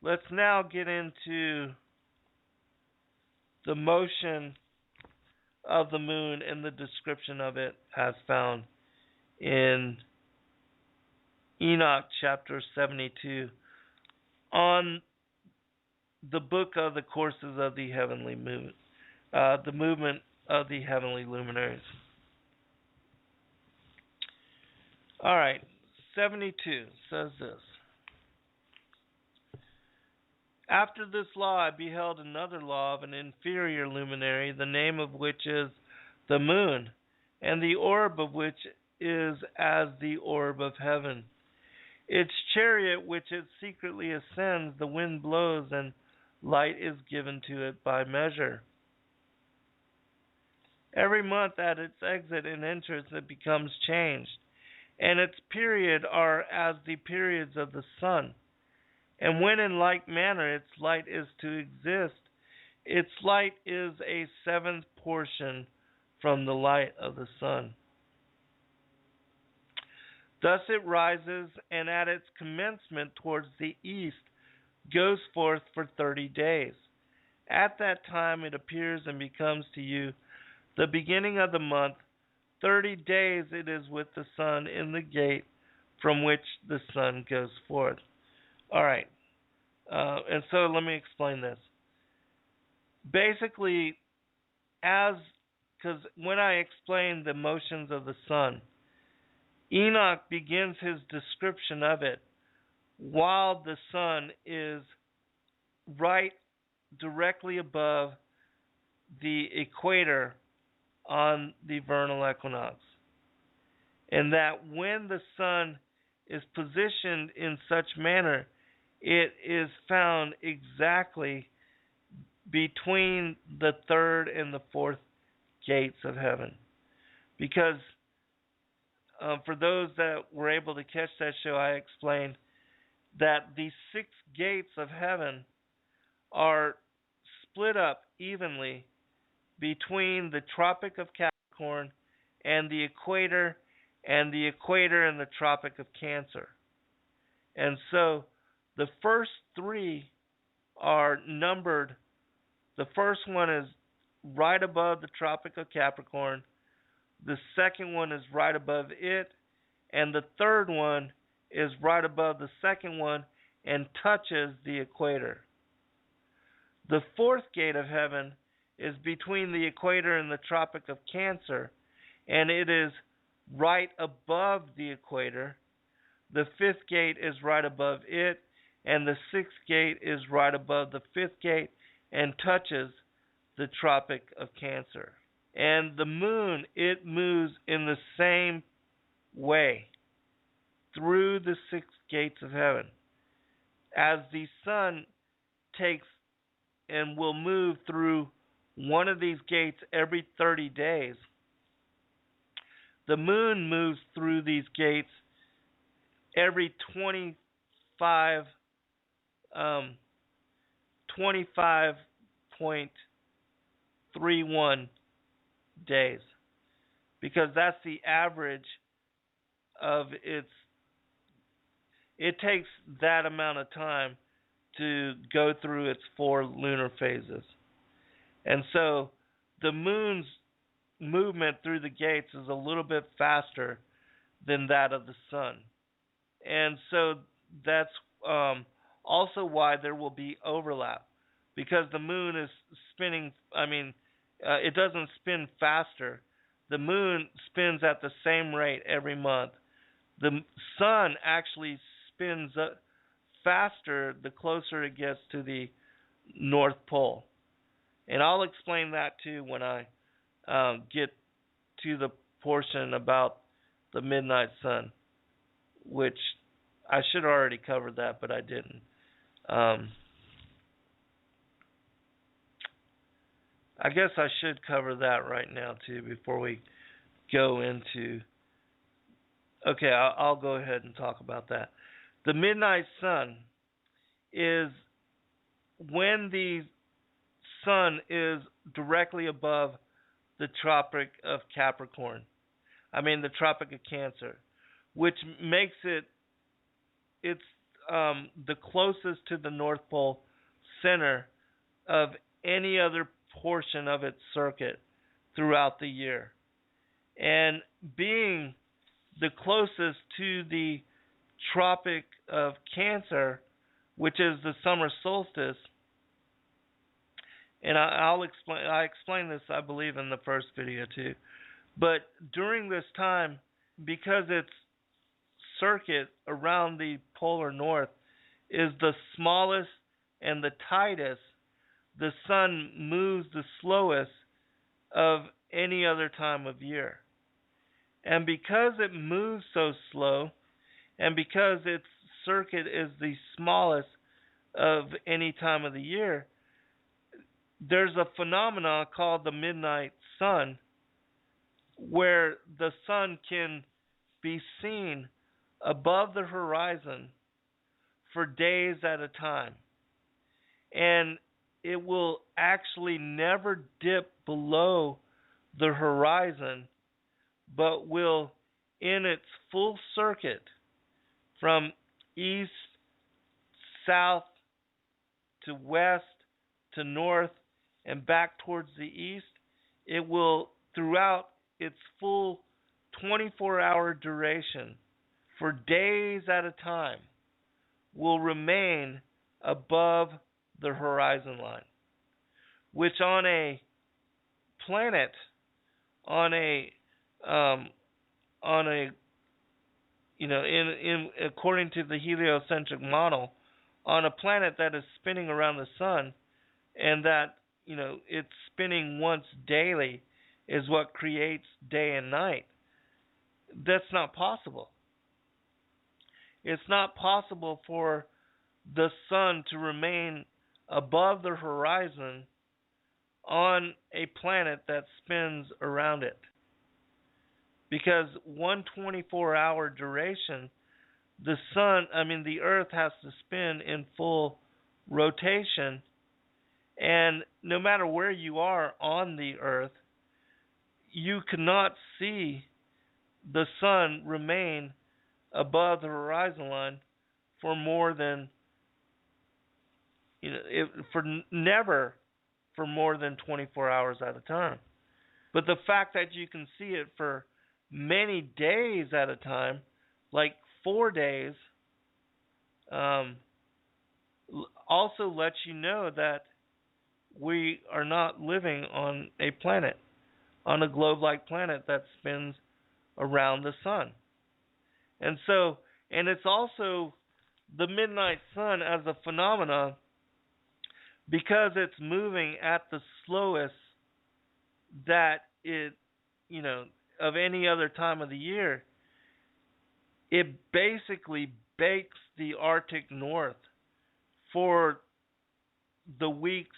Let's now get into the motion of the moon and the description of it as found in Enoch chapter 72 on the book of the courses of the heavenly movement, the movement of the heavenly luminaries. All right, 72 says this. After this law I beheld another law of an inferior luminary, the name of which is the moon, and the orb of which is as the orb of heaven. Its chariot which it secretly ascends, the wind blows, and light is given to it by measure. Every month at its exit and entrance it becomes changed, and its period are as the periods of the sun. And when in like manner its light is to exist, its light is a 7th portion from the light of the sun. Thus it rises, and at its commencement towards the east goes forth for 30 days. At that time it appears and becomes to you the beginning of the month. 30 days it is with the sun in the gate from which the sun goes forth. All right, and so let me explain this. Basically, because when I explain the motions of the sun, Enoch begins his description of it while the sun is right directly above the equator on the vernal equinox. And that when the sun is positioned in such manner, it is found exactly between the 3rd and the 4th gates of heaven. Because for those that were able to catch that show, I explained that the 6 gates of heaven are split up evenly between the Tropic of Capricorn and the equator and the Tropic of Cancer. And so the first 3 are numbered. The first one is right above the Tropic of Capricorn. The second one is right above it. And the third one is right above the second one and touches the equator. The 4th gate of heaven is between the equator and the Tropic of Cancer, and it is right above the equator. The 5th gate is right above it, and the 6th gate is right above the 5th gate and touches the Tropic of Cancer. And the moon, it moves in the same way through the 6 gates of heaven. As the sun takes and will move through one of these gates every 30 days, the moon moves through these gates every 25 25.31 days, because that's the average of its. It takes that amount of time to go through its 4 lunar phases. And so the moon's movement through the gates is a little bit faster than that of the sun. And so that's also why there will be overlap, because the moon is spinning. It doesn't spin faster. The moon spins at the same rate every month. The sun actually spins faster the closer it gets to the North Pole. And I'll explain that too when I get to the portion about the midnight sun, which I should have already covered that, but I didn't. I guess I should cover that right now too before we go into. Okay, I'll go ahead and talk about that. The midnight sun is when the sun is directly above the Tropic of Capricorn. The Tropic of Cancer, which makes it's the closest to the North Pole center of any other portion of its circuit throughout the year. And being the closest to the Tropic of Cancer, which is the summer solstice, and I'll explain. I explained this, I believe, in the first video too. But during this time, because its circuit around the polar north is the smallest and the tightest, the sun moves the slowest of any other time of year. And because it moves so slow, and because its circuit is the smallest of any time of the year, there's a phenomenon called the midnight sun, where the sun can be seen above the horizon for days at a time. And it will actually never dip below the horizon, but will, in its full circuit, from east, south, to west, to north, and back towards the east, it will, throughout its full 24-hour duration, for days at a time, will remain above the horizon line, which on a planet, according to the heliocentric model, on a planet that is spinning around the sun, and that it's spinning once daily, is what creates day and night. That's not possible. It's not possible for the sun to remain above the horizon on a planet that spins around it. Because 124-hour duration, the Earth has to spin in full rotation, and no matter where you are on the Earth, you cannot see the sun remain above the horizon line for more than never for more than 24 hours at a time. But the fact that you can see it for many days at a time, like 4 days, also lets you know that we are not living on a planet, on a globe-like planet that spins around the sun. And it's also the midnight sun as a phenomenon, because it's moving at the slowest that it, of any other time of the year. It basically bakes the Arctic North for the weeks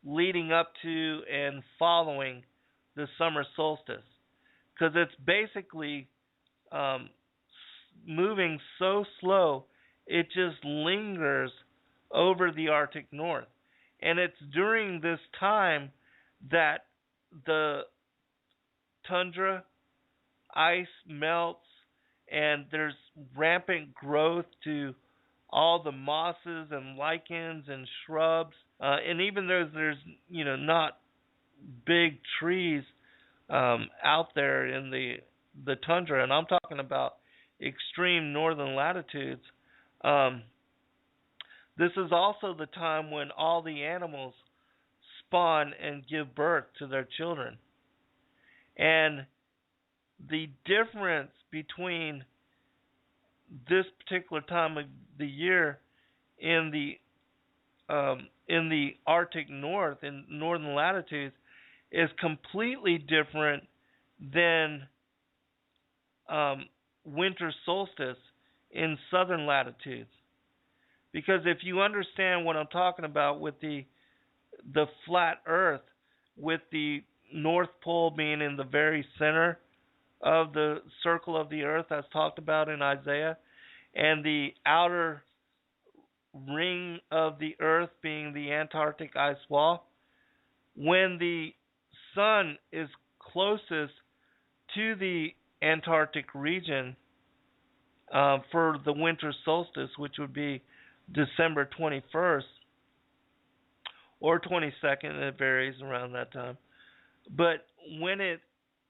leading up to and following the summer solstice, because it's basically moving so slow, it just lingers over the Arctic North. And it's during this time that the tundra ice melts and there's rampant growth to all the mosses and lichens and shrubs. And even though there's, not big trees out there in the tundra, and I'm talking about extreme northern latitudes, this is also the time when all the animals spawn and give birth to their children. And the difference between this particular time of the year in the Arctic North, in northern latitudes, is completely different than winter solstice in southern latitudes. Because if you understand what I'm talking about with the flat Earth, with the North Pole being in the very center of the circle of the Earth as talked about in Isaiah, and the outer ring of the Earth being the Antarctic ice wall, when the sun is closest to the Antarctic region for the winter solstice, which would be December 21st or 22nd, it varies around that time. But when it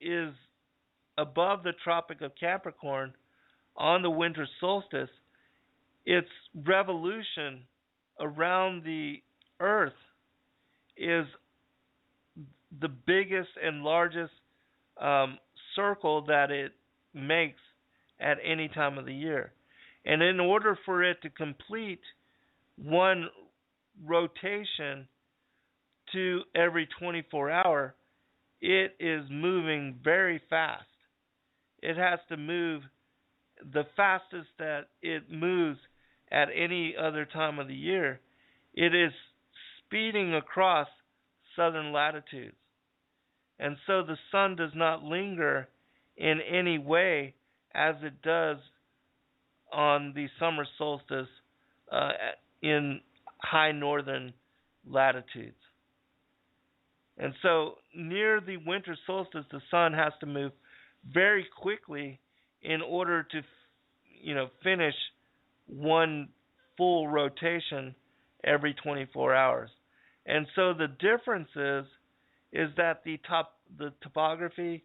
is above the Tropic of Capricorn on the winter solstice, its revolution around the Earth is the biggest and largest circle that it makes at any time of the year. And in order for it to complete one rotation to every 24 hour, it is moving very fast. It has to move the fastest that it moves at any other time of the year. It is speeding across southern latitudes. And so the sun does not linger in any way as it does on the summer solstice in high northern latitudes. And so near the winter solstice, the sun has to move very quickly in order to, finish one full rotation every 24 hours. And so the difference is that the topography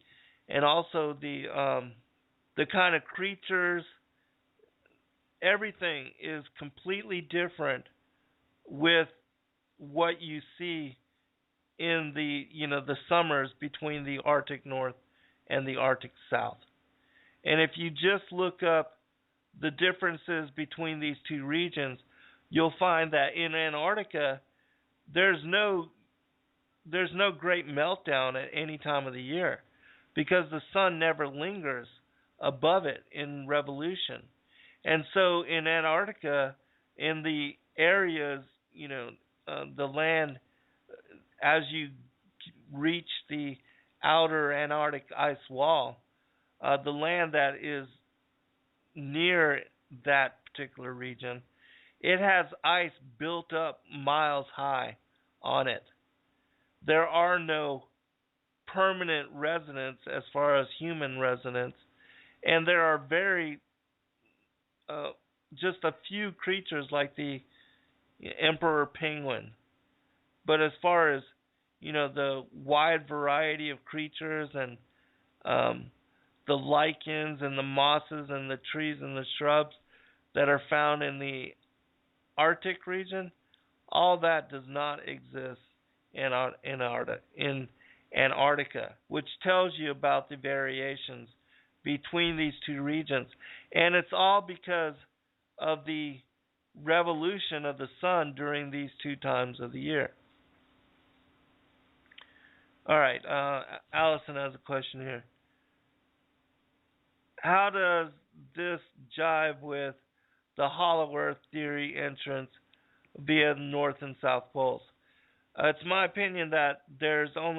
and also the kind of creatures, everything is completely different with what you see in the summers between the Arctic North and the Arctic South. And if you just look up the differences between these two regions, you'll find that in Antarctica there's no great meltdown at any time of the year because the sun never lingers above it in revolution. And so in Antarctica, in the areas, the land, as you reach the outer Antarctic ice wall, the land that is near that particular region, it has ice built up miles high on it. There are no permanent residents as far as human residents, and there are just a few creatures like the emperor penguin. But as far as the wide variety of creatures and the lichens and the mosses and the trees and the shrubs that are found in the Arctic region, all that does not exist in Antarctica, which tells you about the variations between these two regions. And it's all because of the revolution of the sun during these two times of the year. All right, Allison has a question here. How does this jive with the hollow earth theory entrance via the North and South poles? It's my opinion that there's not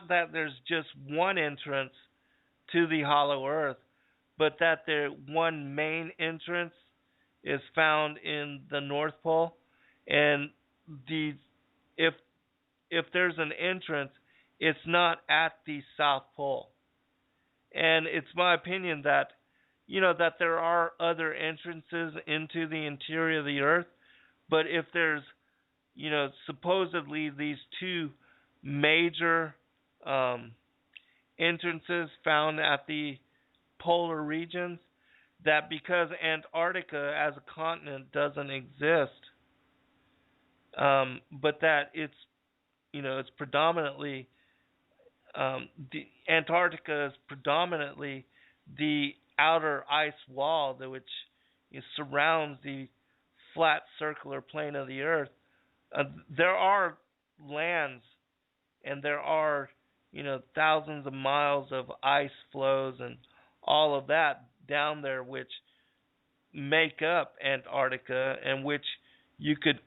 that there's just one entrance to the hollow earth, but that their one main entrance is found in the North Pole, and the if there's an entrance, it's not at the South Pole. And it's my opinion that that there are other entrances into the interior of the Earth, but if there's supposedly these two major entrances found at the polar regions, that because Antarctica as a continent doesn't exist, but that it's predominantly the Antarctica is predominantly the outer ice wall that which surrounds the flat circular plane of the Earth. There are lands and there are thousands of miles of ice flows and all of that down there which make up Antarctica and which you could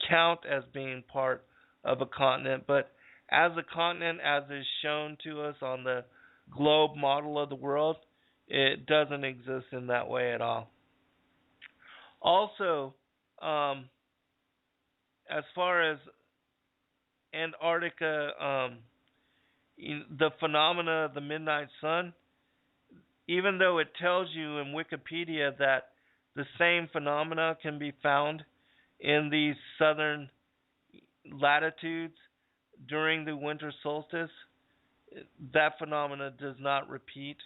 count as being part of a continent. But as a continent, as is shown to us on the globe model of the world, it doesn't exist in that way at all. Also, as far as Antarctica, the phenomena of the midnight sun, even though it tells you in Wikipedia that the same phenomena can be found in these southern latitudes during the winter solstice, that phenomena does not repeat.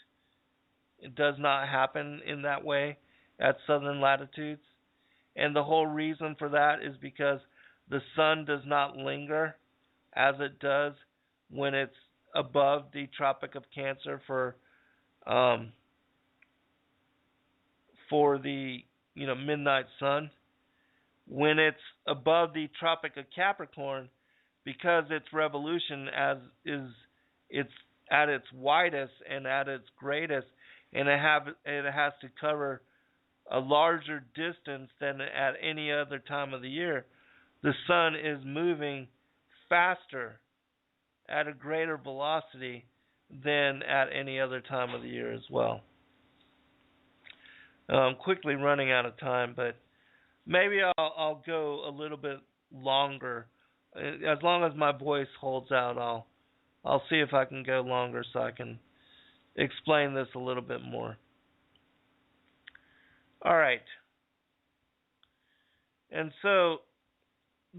It does not happen in that way at southern latitudes. And the whole reason for that is because the sun does not linger as it does when it's above the Tropic of Cancer for the midnight sun. When it's above the Tropic of Capricorn, because its revolution it's at its widest and at its greatest, and it has to cover a larger distance than at any other time of the year, the sun is moving faster at a greater velocity than at any other time of the year as well. I'm quickly running out of time, but maybe I'll go a little bit longer. As long as my voice holds out, I'll see if I can go longer so I can explain this a little bit more. All right. And so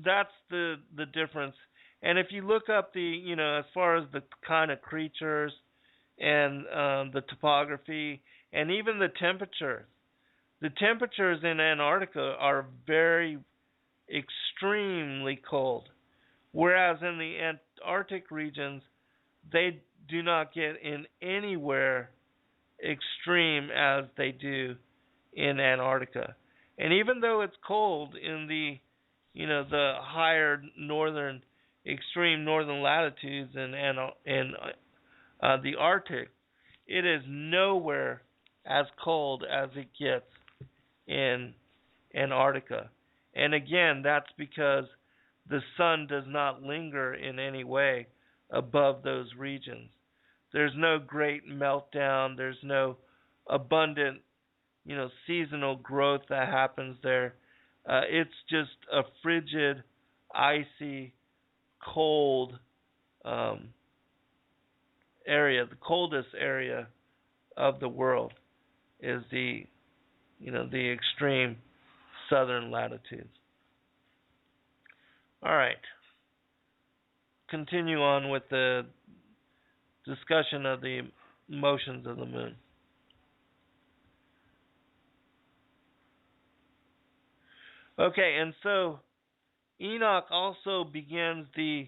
that's the difference. And if you look up as far as the kind of creatures and the topography and even the temperatures in Antarctica are very extremely cold. Whereas in the Antarctic regions, they do not get in anywhere extreme as they do in Antarctica. And even though it's cold in the higher northern, extreme northern latitudes in the Arctic, it is nowhere as cold as it gets in Antarctica. And again, that's because the sun does not linger in any way above those regions. There's no great meltdown. There's no abundant, seasonal growth that happens there. It's just a frigid, icy, cold area. The coldest area of the world is the extreme southern latitudes. All right. Continue on with the discussion of the motions of the moon. Okay, and so Enoch also begins the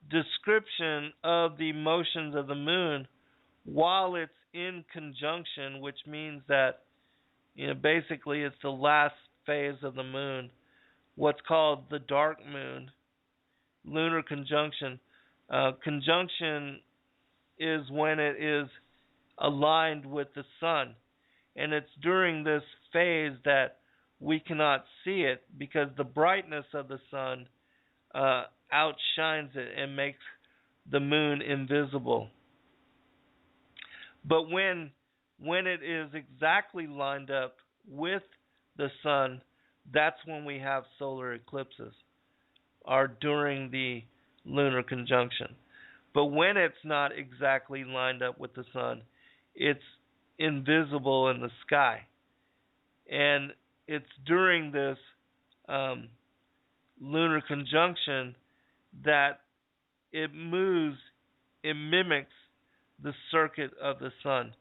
description of the motions of the moon while it's in conjunction, which means that basically it's the last phase of the moon, what's called the dark moon, lunar conjunction. Conjunction is when it is aligned with the sun, and it's during this phase that we cannot see it because the brightness of the sun outshines it and makes the moon invisible. But when when it is exactly lined up with the sun, that's when we have solar eclipses, or during the lunar conjunction. But when it's not exactly lined up with the sun, it's invisible in the sky. And it's during this lunar conjunction that it moves, it mimics the circuit of the sun,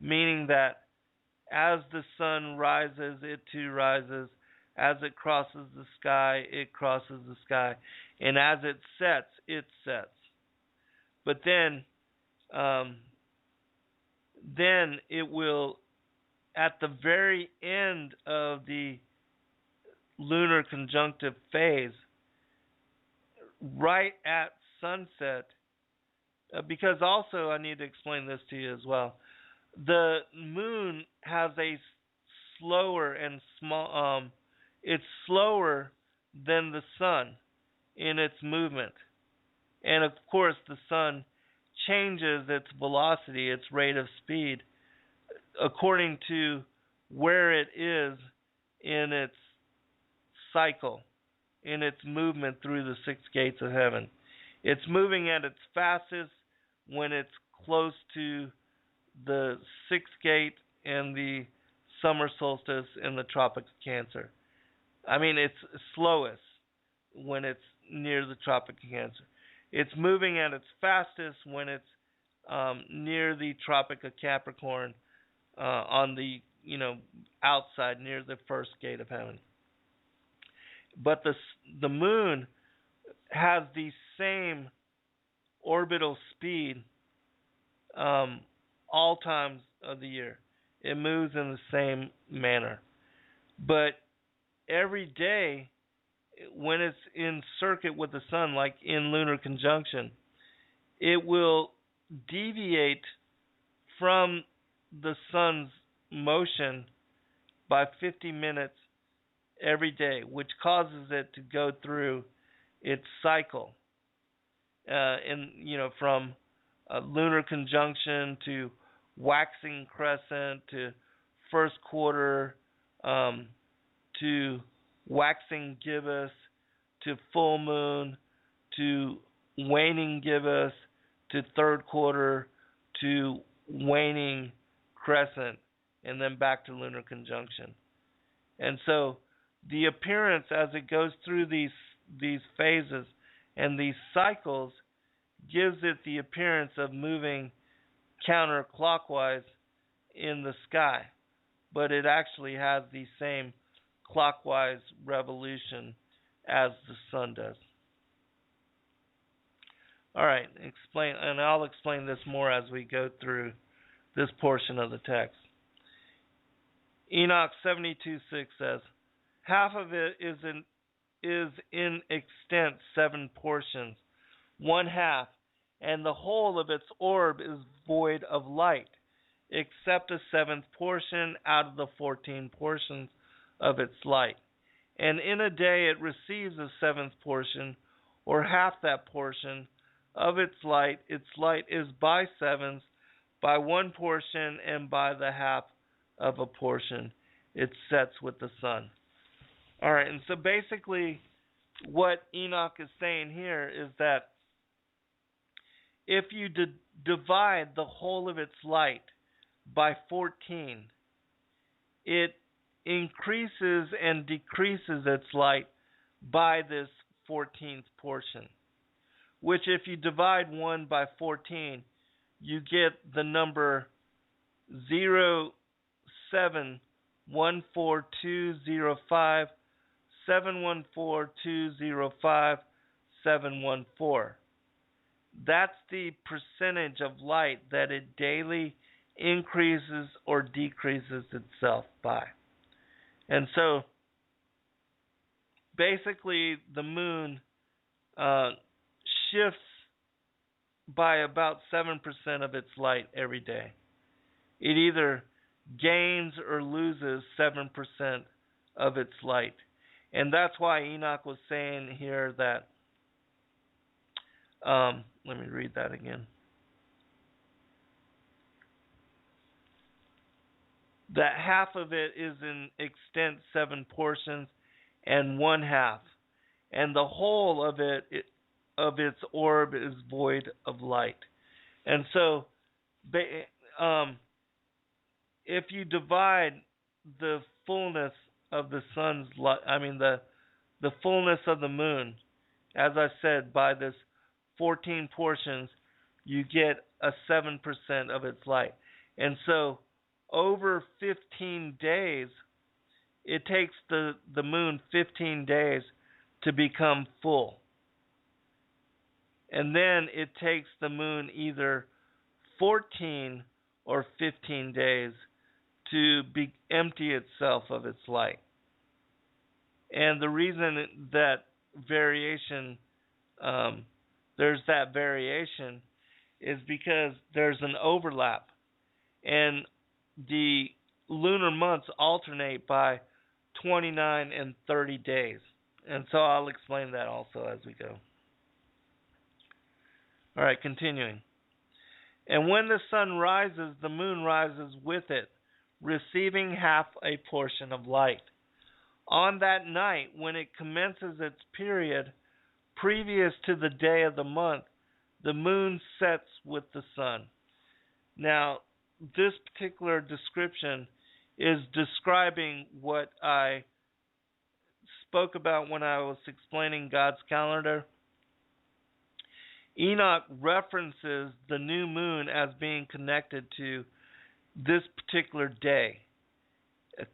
meaning that as the sun rises, it too rises. As it crosses the sky, it crosses the sky. And as it sets. But then it will, at the very end of the lunar conjunctive phase, right at sunset, because also I need to explain this to you as well. The moon has a slower and small, it's slower than the sun in its movement. And of course, the sun changes its velocity, its rate of speed, according to where it is in its cycle, in its movement through the six gates of heaven. It's moving at its fastest when it's close to the sixth gate and the summer solstice in the Tropic of Cancer. I mean, it's slowest when it's near the Tropic of Cancer. It's moving at its fastest when it's near the Tropic of Capricorn, on the outside near the first gate of heaven. But the moon has the same orbital speed all times of the year. It moves in the same manner. But every day, when it's in circuit with the sun, like in lunar conjunction, it will deviate from the sun's motion by 50 minutes every day, which causes it to go through its cycle, from lunar conjunction to waxing crescent to first quarter, to waxing gibbous to full moon to waning gibbous to third quarter to waning crescent, and then back to lunar conjunction. And so the appearance as it goes through these phases and these cycles gives it the appearance of moving counterclockwise in the sky, but it actually has the same clockwise revolution as the sun does. All right, I'll explain this more as we go through this portion of the text. Enoch 72:6 says, half of it is in extent 7 portions, 1/2, and the whole of its orb is void of light, except a 7th portion out of the 14 portions of its light. And in a day it receives a 7th portion, or half that portion, of its light. Its light is by 7ths, by 1 portion, and by the half of a portion. It sets with the sun. All right, and so basically what Enoch is saying here is that if you divide the whole of its light by 14, it increases and decreases its light by this 14th portion, which if you divide 1 by 14, you get the number 0714205 714205714. That's the percentage of light that it daily increases or decreases itself by. And so basically the moon shifts by about 7% of its light every day. It either gains or loses 7% of its light. And that's why Enoch was saying here that, let me read that again. that half of it is in extent 7 portions, and one half, and the whole of of its orb is void of light. And so, if you divide the fullness of the sun's light, the fullness of the moon, as I said, by this 14 portions, you get a 7% of its light. And so, over 15 days, it takes the moon 15 days to become full. And then it takes the moon either 14 or 15 days to empty itself of its light. And the reason that variation, there's that variation, is because there's an overlap. And the lunar months alternate by 29 and 30 days. And so I'll explain that also as we go. All right, continuing. And when the sun rises, the moon rises with it, receiving half a portion of light. On that night, when it commences its period, previous to the day of the month, the moon sets with the sun. Now, this particular description is describing what I spoke about when I was explaining God's calendar. Enoch references the new moon as being connected to this particular day,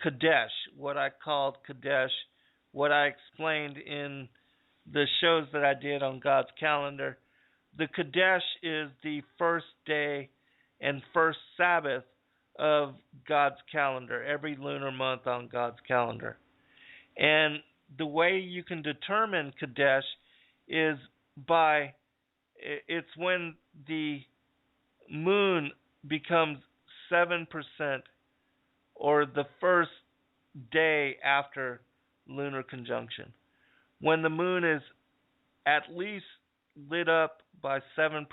Kadesh, what I called Kadesh, what I explained in the shows that I did on God's calendar. The Kadesh is the first day and first Sabbath of God's calendar, every lunar month on God's calendar. And the way you can determine Kadesh is it's when the moon becomes 7%, or the first day after lunar conjunction. When the moon is at least lit up by 7%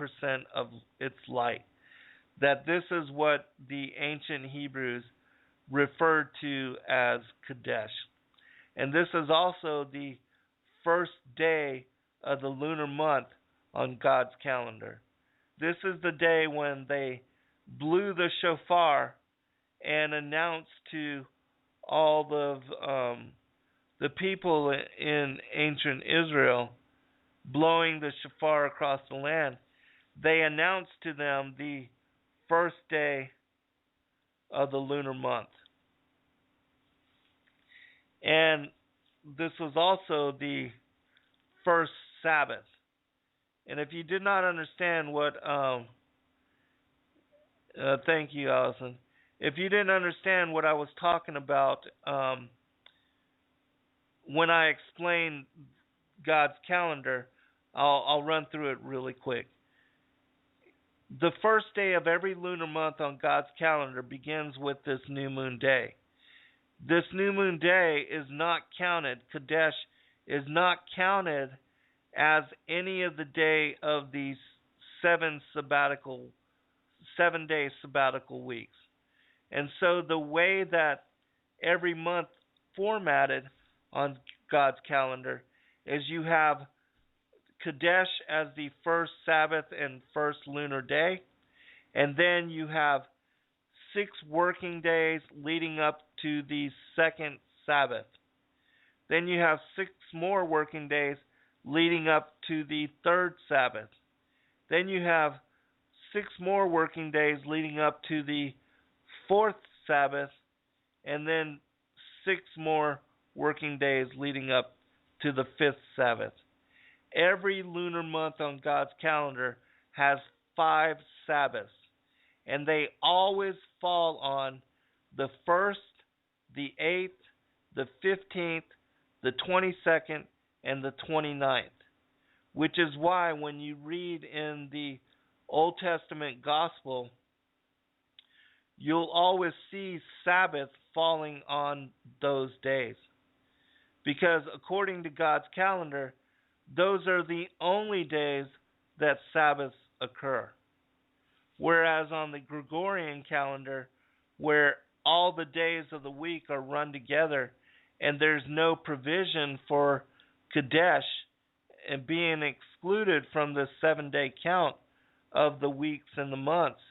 of its light. That this is what the ancient Hebrews referred to as Kadesh. And this is also the first day of the lunar month on God's calendar. This is the day when they blew the shofar and announced to all of the people in ancient Israel, blowing the shofar across the land, they announced to them the first day of the lunar month. And this was also the first Sabbath. And if you did not understand what, thank you, Allison. If you didn't understand what I was talking about when I explained God's calendar, I'll run through it really quick. The first day of every lunar month on God's calendar begins with this new moon day. This new moon day is not counted, Kadesh is not counted as any of the day of these 7 day sabbatical weeks. And so the way that every month formatted on God's calendar is you have Kadesh as the first Sabbath and first lunar day, and then you have 6 working days leading up to the second Sabbath. Then you have 6 more working days leading up to the third Sabbath. Then you have 6 more working days leading up to the fourth Sabbath, and then 6 more working days leading up to the fifth Sabbath. Every lunar month on God's calendar has 5 Sabbaths, and they always fall on the 1st, the 8th, the 15th, the 22nd, and the 29th, which is why when you read in the Old Testament Gospel, you'll always see Sabbath falling on those days. Because according to God's calendar, those are the only days that Sabbaths occur. Whereas on the Gregorian calendar, where all the days of the week are run together, and there's no provision for Kadesh and being excluded from the 7-day count of the weeks and the months.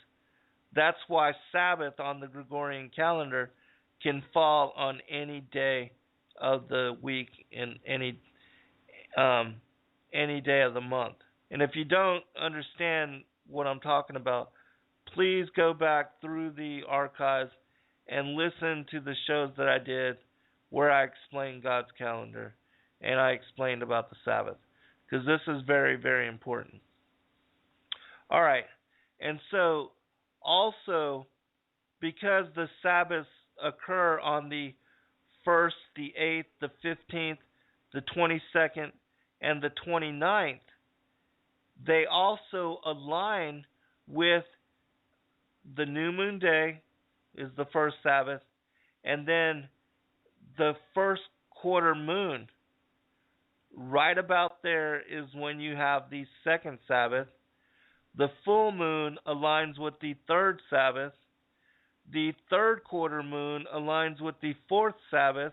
That's why Sabbath on the Gregorian calendar can fall on any day of the week and any day of the month. And if you don't understand what I'm talking about, please go back through the archives and listen to the shows that I did where I explained God's calendar and I explained about the Sabbath, because this is very, very important. All right. And so also, because the Sabbaths occur on the 1st, the 8th, the 15th, the 22nd, and the 29th, they also align with the new moon day is the first Sabbath, and then the first quarter moon. Right about there is when you have the second Sabbath. The full moon aligns with the third Sabbath. The third quarter moon aligns with the fourth Sabbath.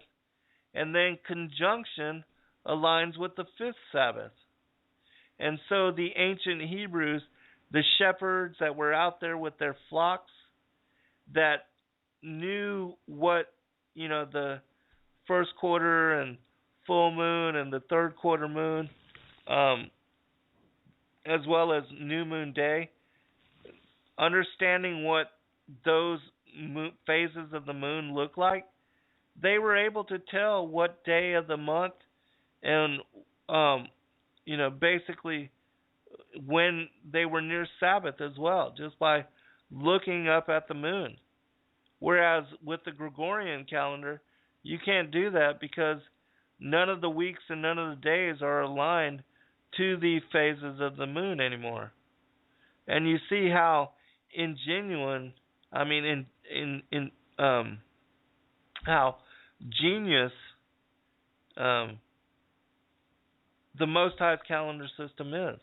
And then conjunction aligns with the fifth Sabbath. And so the ancient Hebrews, the shepherds that were out there with their flocks, that knew what, the first quarter and full moon and the third quarter moon, as well as new moon day, understanding what those phases of the moon look like, they were able to tell what day of the month and, basically when they were near Sabbath as well, just by looking up at the moon. Whereas with the Gregorian calendar, you can't do that because none of the weeks and none of the days are aligned to the phases of the moon anymore. And you see how how genius the Most High's calendar system is.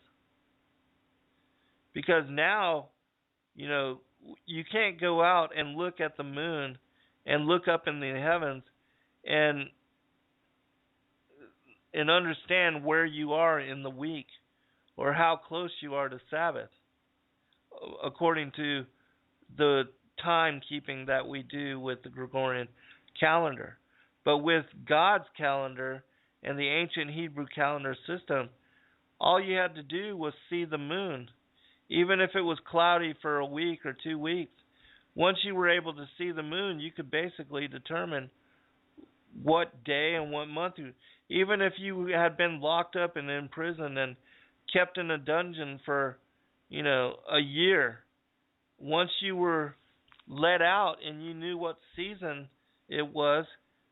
Because now, you can't go out and look at the moon and look up in the heavens and understand where you are in the week or how close you are to Sabbath, according to the timekeeping that we do with the Gregorian calendar. But with God's calendar and the ancient Hebrew calendar system, all you had to do was see the moon. Even if it was cloudy for a week or 2 weeks, once you were able to see the moon, you could basically determine what day and what month. Even if you had been locked up and in prison and kept in a dungeon for, a year, once you were let out and you knew what season it was,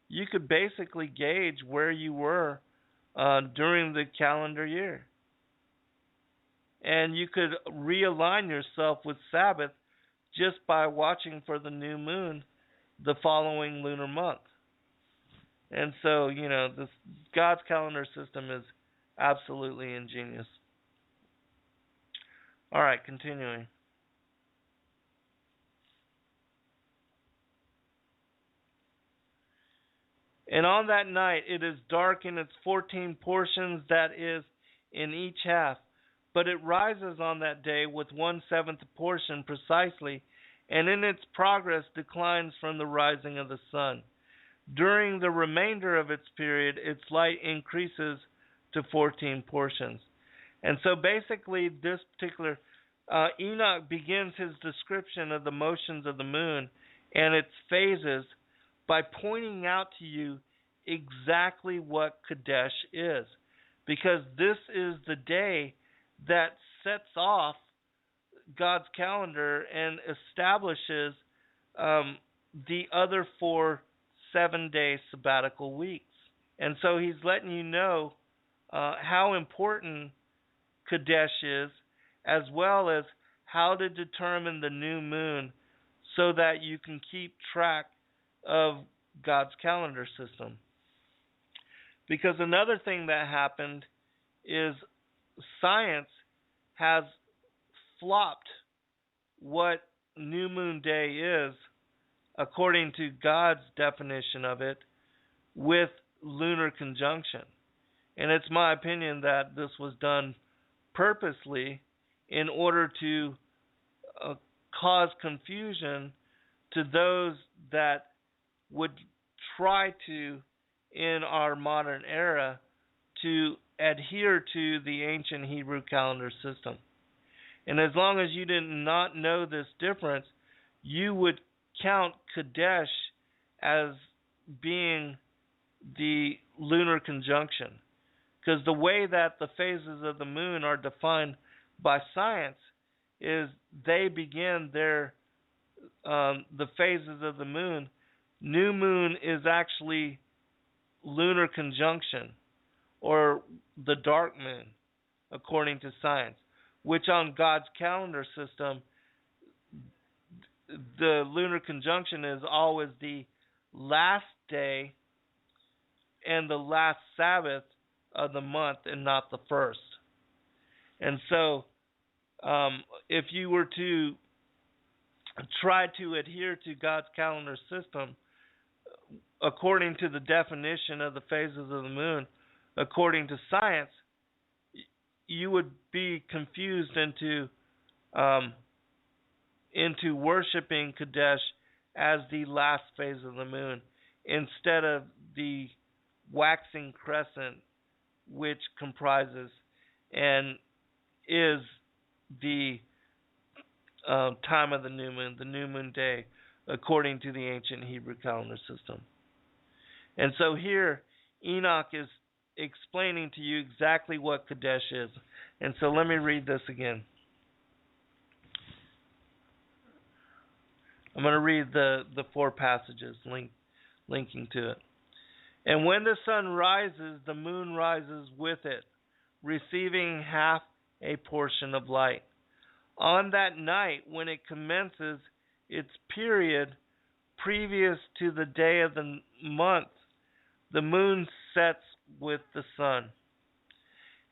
you could basically gauge where you were during the calendar year. And you could realign yourself with Sabbath just by watching for the new moon the following lunar month. And so, this God's calendar system is absolutely ingenious. All right, continuing. And on that night it is dark in its 14 portions, that is, in each half. But it rises on that day with 1/7 portion precisely, and in its progress declines from the rising of the sun. During the remainder of its period, its light increases to 14 portions. And so basically this particular, Enoch begins his description of the motions of the moon and its phases by pointing out to you exactly what Kadesh is. Because this is the day that sets off God's calendar and establishes the other 4 7-day sabbatical weeks. And so he's letting you know how important Kadesh is, as well as how to determine the new moon so that you can keep track of God's calendar system. Because another thing that happened is science has flopped what new moon day is according to God's definition of it, with lunar conjunction. And it's my opinion that this was done purposely in order to cause confusion to those that would try to, in our modern era, to adhere to the ancient Hebrew calendar system. And as long as you did not know this difference, you would count Kadesh as being the lunar conjunction. Because the way that the phases of the moon are defined by science is they begin their the phases of the moon. New moon is actually lunar conjunction, or the dark moon, according to science, which on God's calendar system, the lunar conjunction is always the last day and the last Sabbath of the month and not the first. And so, if you were to try to adhere to God's calendar system, according to the definition of the phases of the moon, according to science, you would be confused into worshiping Kadesh as the last phase of the moon, instead of the waxing crescent, which comprises and is the time of the new moon day, according to the ancient Hebrew calendar system. And so here, Enoch is explaining to you exactly what Kadesh is. And so let me read this again. I'm going to read the 4 passages linking to it. And when the sun rises, the moon rises with it, receiving half a portion of light. On that night, when it commences its period previous to the day of the month, the moon sets with the sun.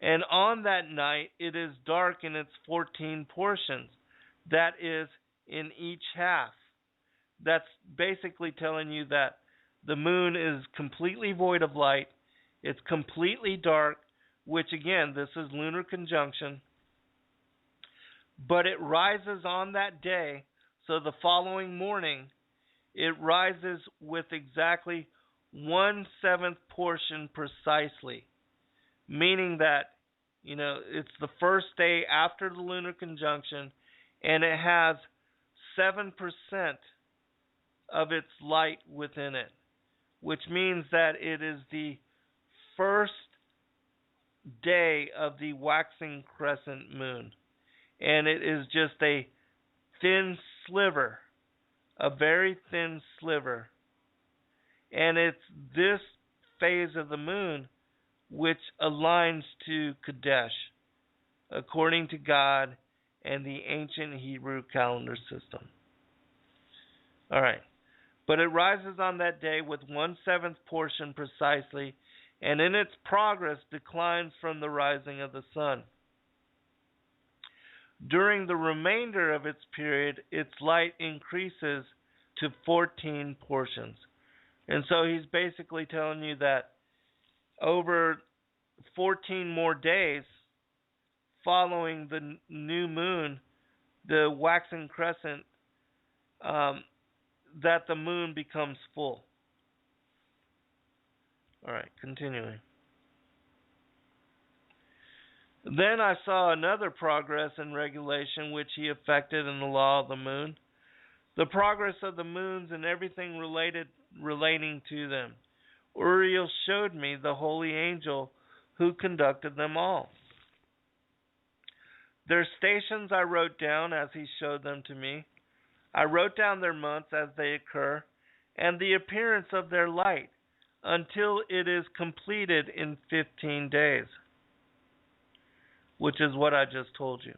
And on that night, it is dark in its 14 portions, that is, in each half. That's basically telling you that the moon is completely void of light. It's completely dark, which again, this is lunar conjunction. But it rises on that day, so the following morning, it rises with exactly 1/7 portion precisely. Meaning that, it's the first day after the lunar conjunction, and it has 7% of its light within it, which means that it is the first day of the waxing crescent moon. And it is just a thin sliver, a very thin sliver. And it's this phase of the moon which aligns to Kadesh, according to God and the ancient Hebrew calendar system. All right. But it rises on that day with 1/7 portion precisely, and in its progress declines from the rising of the sun. During the remainder of its period, its light increases to 14 portions. And so he's basically telling you that over 14 more days following the new moon, the waxing crescent, that the moon becomes full. All right, continuing. Then I saw another progress and regulation which he effected in the law of the moon, the progress of the moons and everything relating to them. Uriel showed me the holy angel who conducted them all. Their stations I wrote down as he showed them to me. I wrote down their months as they occur, and the appearance of their light, until it is completed in 15 days. Which is what I just told you.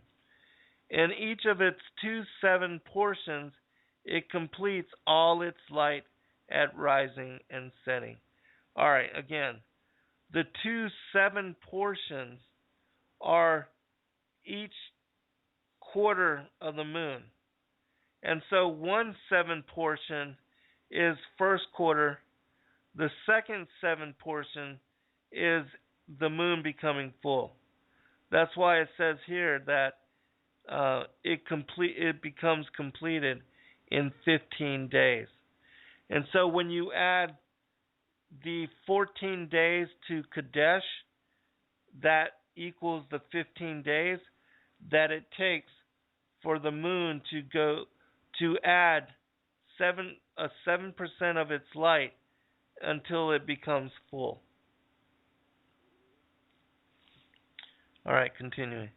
In each of its 2/7 portions, it completes all its light at rising and setting. All right, again, the 2/7 portions are each quarter of the moon. And so 1/7 portion is first quarter. The second 7 portion is the moon becoming full. That's why it says here that it becomes completed in 15 days. And so when you add the 14 days to Kadesh, that equals the 15 days that it takes for the moon to add 7% of its light until it becomes full. All right, continuing.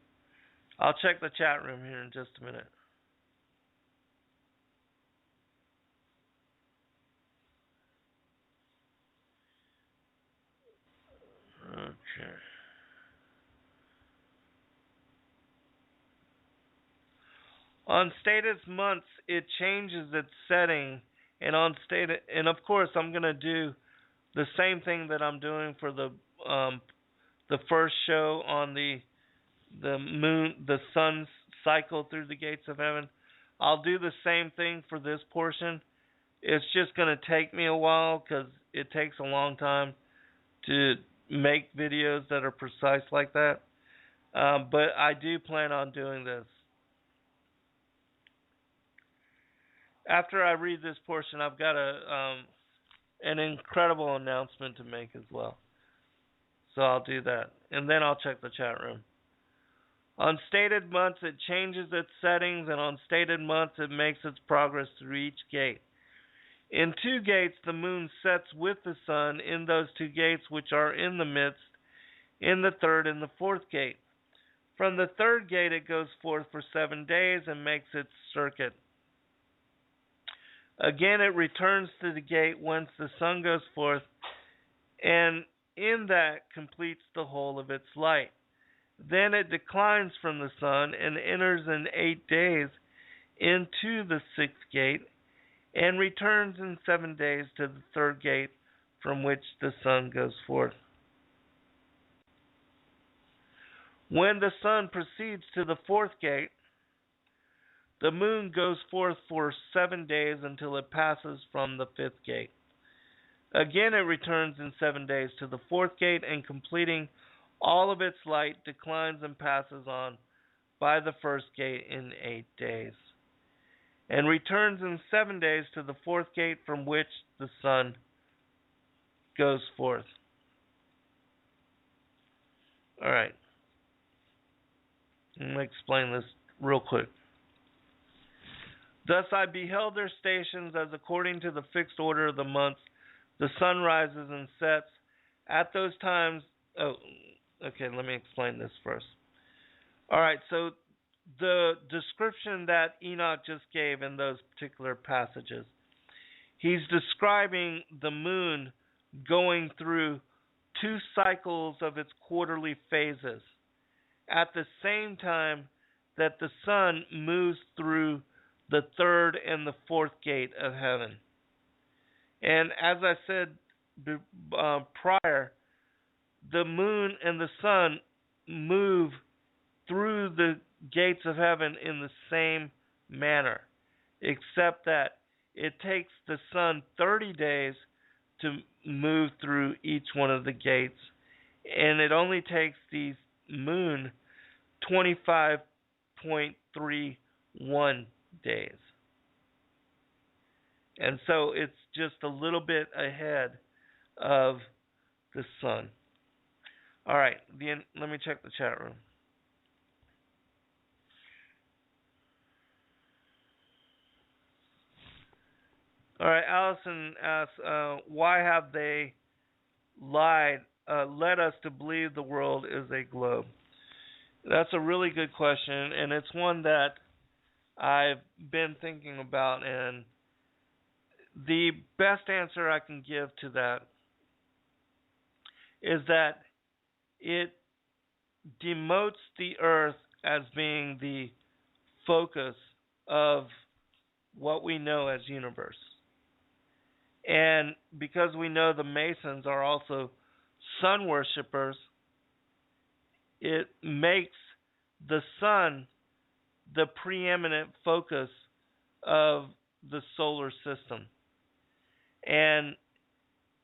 I'll check the chat room here in just a minute. Okay. On status months, it changes its setting, and of course, I'm going to do the same thing that I'm doing for the first show on the moon, the sun's cycle through the gates of heaven. I'll do the same thing for this portion. It's just going to take me a while because it takes a long time to make videos that are precise like that. But I do plan on doing this. After I read this portion, I've got an incredible announcement to make as well. So I'll do that. And then I'll check the chat room. On stated months, it changes its settings, and on stated months, it makes its progress through each gate. In 2 gates, the moon sets with the sun in those 2 gates which are in the midst, in the 3rd and the 4th gate. From the 3rd gate, it goes forth for 7 days and makes its circuit. Again, it returns to the gate whence the sun goes forth, and in that completes the whole of its light. Then it declines from the sun and enters in 8 days into the 6th gate, and returns in 7 days to the 3rd gate from which the sun goes forth. When the sun proceeds to the 4th gate, the moon goes forth for 7 days until it passes from the 5th gate. Again it returns in 7 days to the 4th gate, and completing all of its light, declines and passes on by the 1st gate in 8 days, and returns in 7 days to the 4th gate from which the sun goes forth. Alright. Let me explain this real quick. Thus I beheld their stations as according to the fixed order of the months, the sun rises and sets at those times. Okay, let me explain this first. Alright, so the description that Enoch just gave in those particular passages, he's describing the moon going through 2 cycles of its quarterly phases at the same time that the sun moves through the 3rd and the 4th gate of heaven. And as I said prior, the moon and the sun move through the gates of heaven in the same manner, except that it takes the sun 30 days to move through each one of the gates, and it only takes the moon 25.31 days. And so it's just a little bit ahead of the sun. All right, let me check the chat room. All right, Allison asks, why have they led us to believe the world is a globe? That's a really good question, and it's one that I've been thinking about, and the best answer I can give to that is that it demotes the earth as being the focus of what we know as universe. And because we know the Masons are also sun worshippers, it makes the sun the preeminent focus of the solar system. And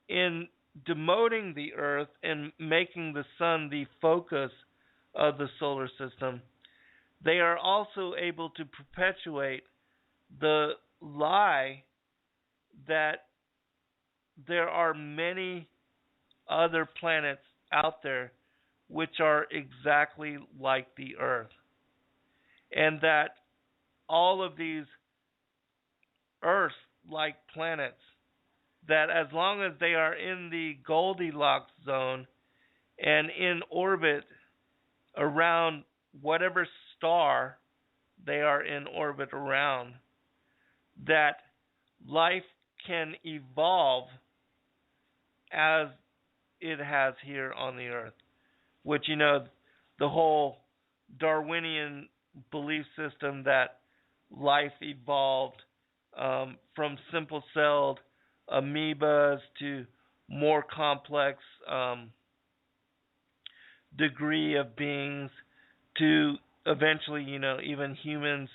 in demoting the earth and making the sun the focus of the solar system, they are also able to perpetuate the lie that there are many other planets out there which are exactly like the earth, and that all of these earth like planets, that as long as they are in the Goldilocks zone and in orbit around whatever star they are in orbit around, that life can evolve as it has here on the earth. Which, the whole Darwinian belief system that life evolved from simple celled amoebas to more complex degree of beings to eventually, even humans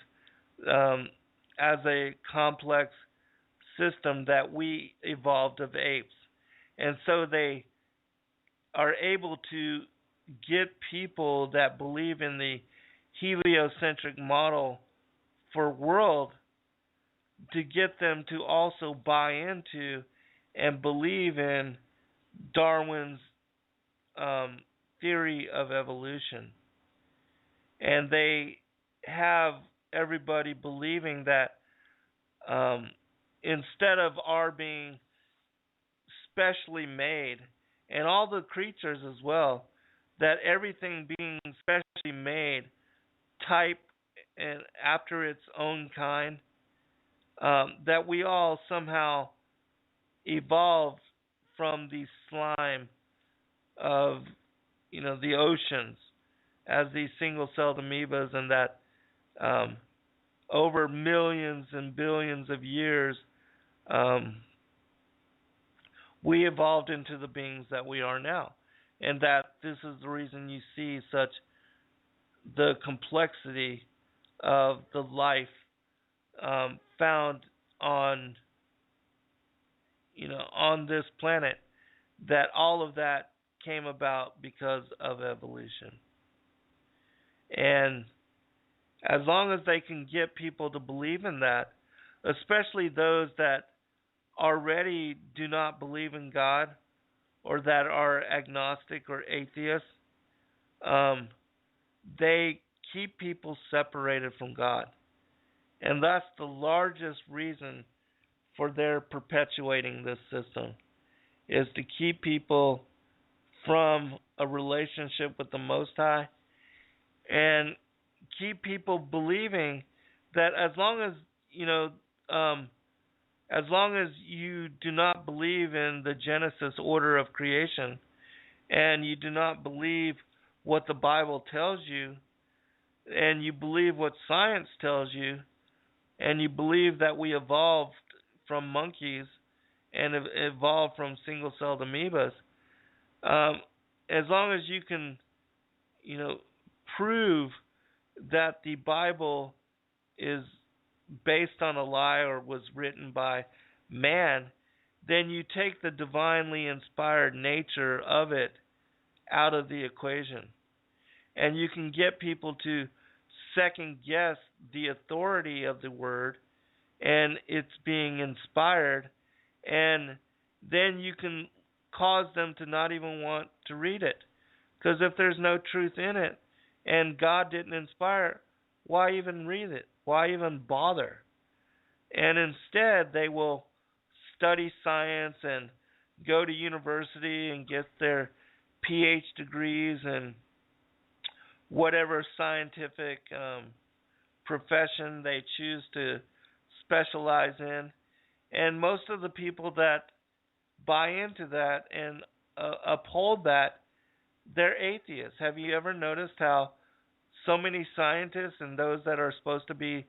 as a complex system that we evolved of apes. And so they are able to get people that believe in the heliocentric model for world to get them to also buy into and believe in Darwin's theory of evolution. And they have everybody believing that instead of our being specially made, and all the creatures as well, that everything being specially made, type and after its own kind, that we all somehow evolved from the slime of, the oceans as these single-celled amoebas, and that over millions and billions of years, we evolved into the beings that we are now. And that this is the reason you see such the complexity of the life found on on this planet, that all of that came about because of evolution. And as long as they can get people to believe in that, especially those that already do not believe in God or that are agnostic or atheists, they keep people separated from God. And that's the largest reason for their perpetuating this system, is to keep people from a relationship with the Most High and keep people believing that as long as you do not believe in the Genesis order of creation, and you do not believe what the Bible tells you, and you believe what science tells you, and you believe that we evolved from monkeys and evolved from single-celled amoebas, as long as you can, prove that the Bible is based on a lie or was written by man, then you take the divinely inspired nature of it out of the equation. And you can get people to second guess the authority of the word and it's being inspired, and then you can cause them to not even want to read it. Because if there's no truth in it and God didn't inspire it, why even read it? Why even bother? And instead they will study science and go to university and get their PhD degrees and whatever scientific profession they choose to specialize in. And most of the people that buy into that and uphold that, they're atheists. Have you ever noticed how so many scientists and those that are supposed to be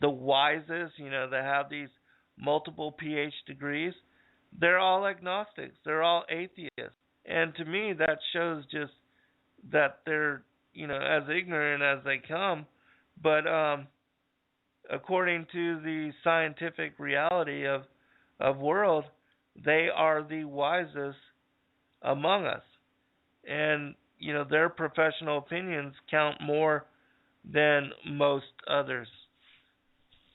the wisest, that have these multiple PhD degrees, they're all agnostics. They're all atheists. And to me, that shows just that they're, as ignorant as they come. But according to the scientific reality of world, they are the wisest among us. And, their professional opinions count more than most others.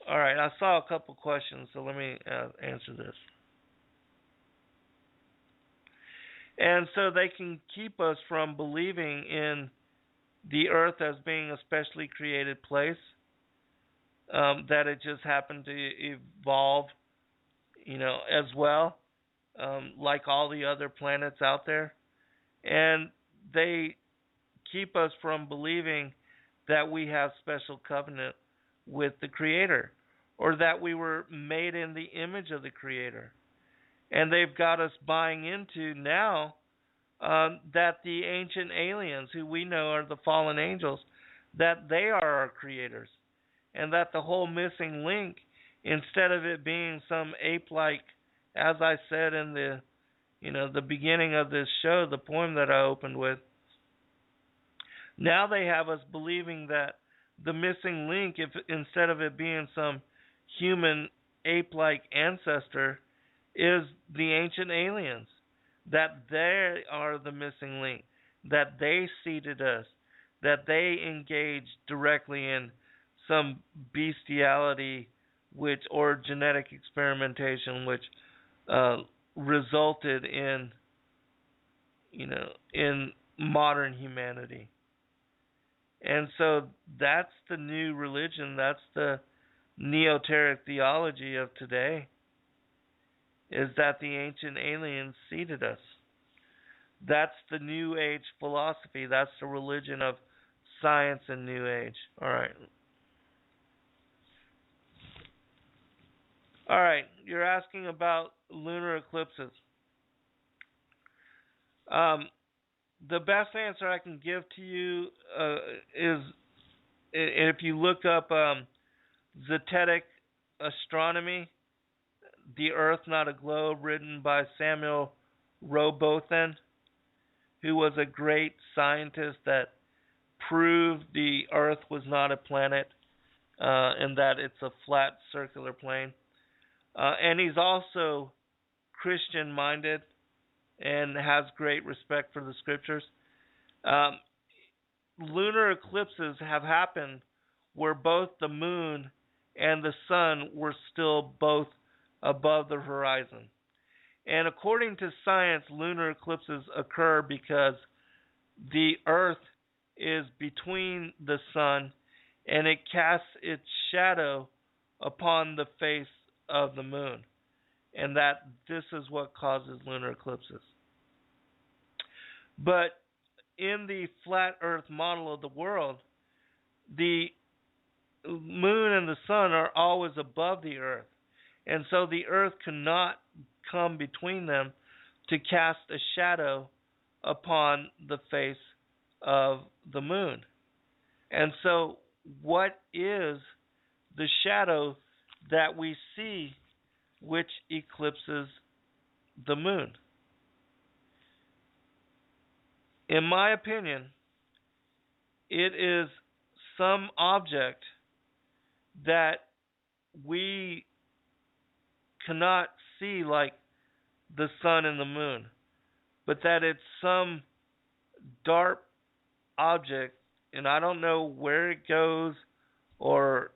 All right, I saw a couple questions, so let me answer this. And so they can keep us from believing in the earth as being a specially created place, that it just happened to evolve, as well, like all the other planets out there. And they keep us from believing that we have special covenant with the Creator, or that we were made in the image of the Creator. And they've got us buying into now that the ancient aliens, who we know are the fallen angels, that they are our creators, and that the whole missing link, instead of it being some ape-like, as I said in the beginning of this show, the poem that I opened with, now they have us believing that the missing link, if instead of it being some human ape-like ancestor, is the ancient aliens, that they are the missing link, that they seeded us, that they engaged directly in some bestiality or genetic experimentation which resulted in modern humanity. And so that's the new religion, that's the neoteric theology of today, is that the ancient aliens seeded us. That's the New Age philosophy. That's the religion of science and New Age. All right, you're asking about lunar eclipses. The best answer I can give to you is if you look up Zetetic Astronomy, The Earth Not a Globe, written by Samuel Rowbotham, who was a great scientist that proved the Earth was not a planet and that it's a flat circular plane. And he's also Christian-minded and has great respect for the scriptures. Lunar eclipses have happened where both the moon and the sun were still both above the horizon. And according to science, lunar eclipses occur because the Earth is between the sun and it casts its shadow upon the face of the moon. And that this is what causes lunar eclipses. But in the flat Earth model of the world, the moon and the sun are always above the Earth. And so the Earth cannot come between them to cast a shadow upon the face of the moon. And so what is the shadow that we see which eclipses the moon? In my opinion, it is some object that we cannot see like the sun and the moon, but that it's some dark object, and I don't know where it goes or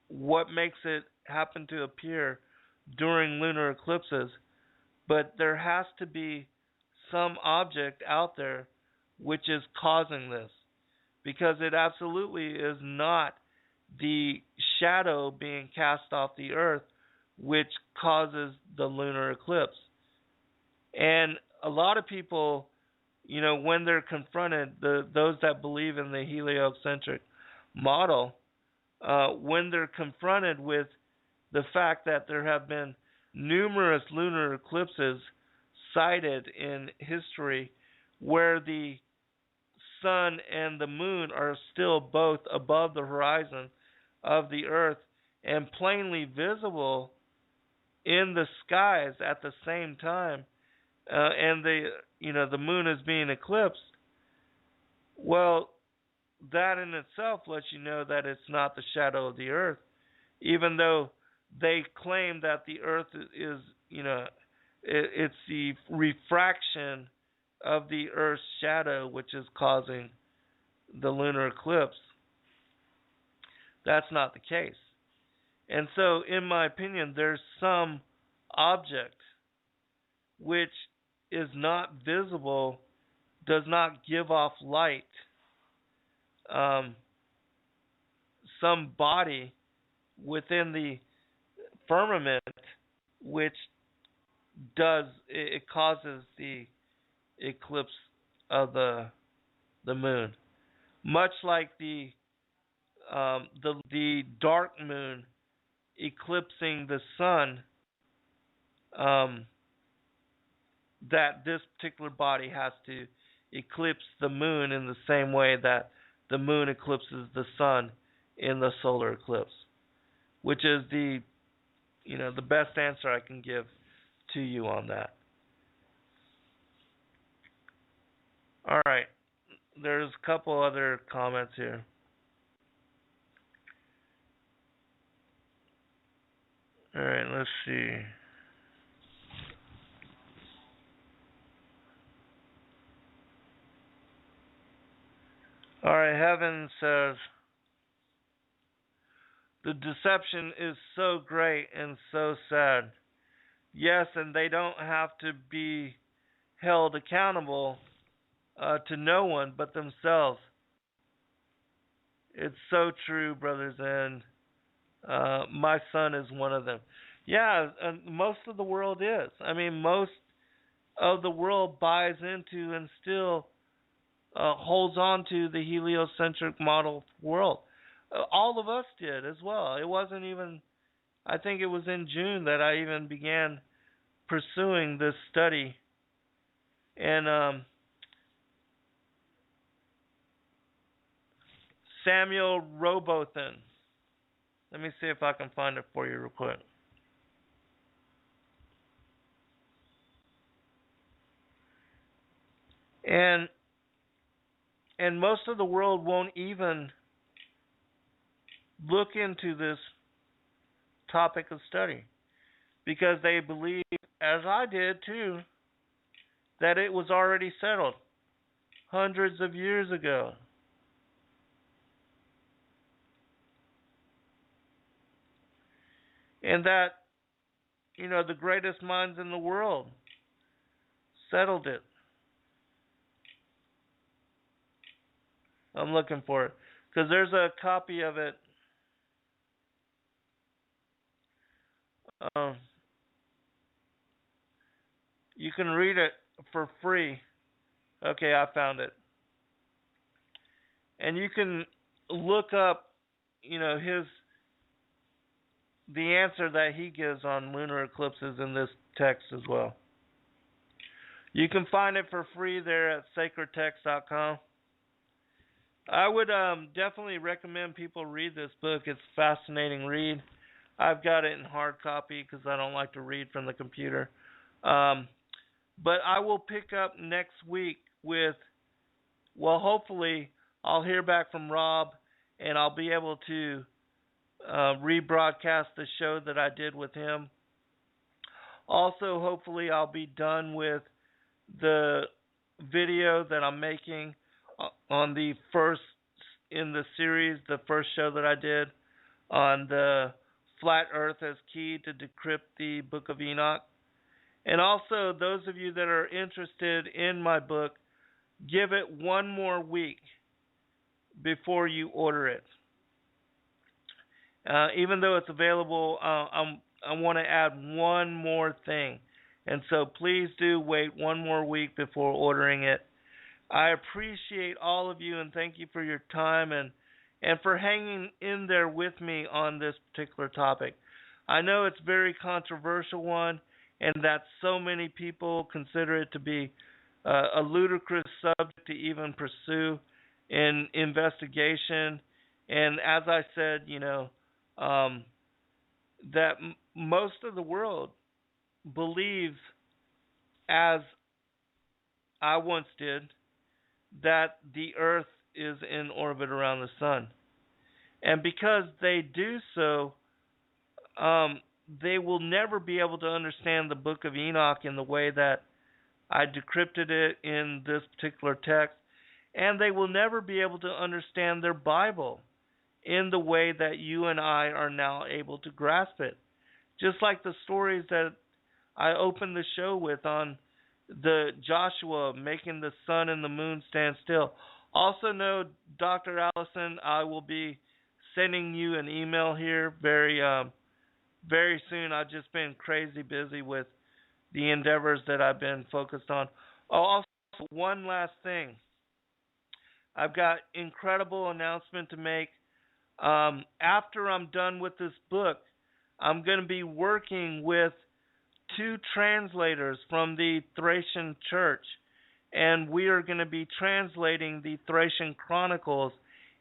what makes it happen to appear during lunar eclipses, but there has to be some object out there which is causing this, because it absolutely is not the shadow being cast off the Earth which causes the lunar eclipse. And a lot of people, when they're confronted, those that believe in the heliocentric model, when they're confronted with the fact that there have been numerous lunar eclipses cited in history where the sun and the moon are still both above the horizon of the Earth and plainly visible in the skies at the same time, and the moon is being eclipsed, well, that in itself lets you know that it's not the shadow of the Earth, even though they claim that the Earth is, It's the refraction of the Earth's shadow which is causing the lunar eclipse. That's not the case. And so, in my opinion, there's some object which is not visible, does not give off light, some body within the firmament which it causes the eclipse of the moon, much like the dark moon eclipsing the sun. That this particular body has to eclipse the moon in the same way that the moon eclipses the sun in the solar eclipse, which is the best answer I can give to you on that. All right, there's a couple other comments here. All right, let's see. All right, Heaven says, the deception is so great and so sad. Yes, and they don't have to be held accountable to no one but themselves. It's so true, brothers, and my son is one of them. Yeah, most of the world is. I mean, most of the world buys into and still holds on to the heliocentric model world. All of us did as well. It wasn't even, I think it was in June that I even began pursuing this study. And Samuel Robothan. Let me see if I can find it for you real quick. And most of the world won't even look into this topic of study because they believe, as I did too, that it was already settled hundreds of years ago. And that, the greatest minds in the world settled it. I'm looking for it because there's a copy of it. You can read it for free. Okay, I found it. And you can look up, the answer that he gives on lunar eclipses in this text as well. You can find it for free there at sacredtext.com. I would definitely recommend people read this book. It's a fascinating read. I've got it in hard copy because I don't like to read from the computer. But I will pick up next week with, hopefully I'll hear back from Rob and I'll be able to rebroadcast the show that I did with him. Also, hopefully I'll be done with the video that I'm making on the first in the series, the first show that I did on the Flat Earth as Key to Decrypt the Book of Enoch. And also, those of you that are interested in my book, give it one more week before you order it. Even though it's available, I want to add one more thing. And so please do wait one more week before ordering it. I appreciate all of you and thank you for your time and for hanging in there with me on this particular topic. I know it's a very controversial one and that so many people consider it to be a ludicrous subject to even pursue in investigation. And as I said, that most of the world believes, as I once did, that the Earth is in orbit around the sun. And because they do so, they will never be able to understand the book of Enoch in the way that I decrypted it in this particular text, and they will never be able to understand their Bible in the way that you and I are now able to grasp it. Just like the stories that I opened the show with on the Joshua making the sun and the moon stand still. Also know, Dr. Allison, I will be sending you an email here very soon. I've just been crazy busy with the endeavors that I've been focused on. Oh, also, one last thing. I've got incredible announcement to make. After I'm done with this book, I'm going to be working with two translators from the Thracian church, and we are going to be translating the Thracian Chronicles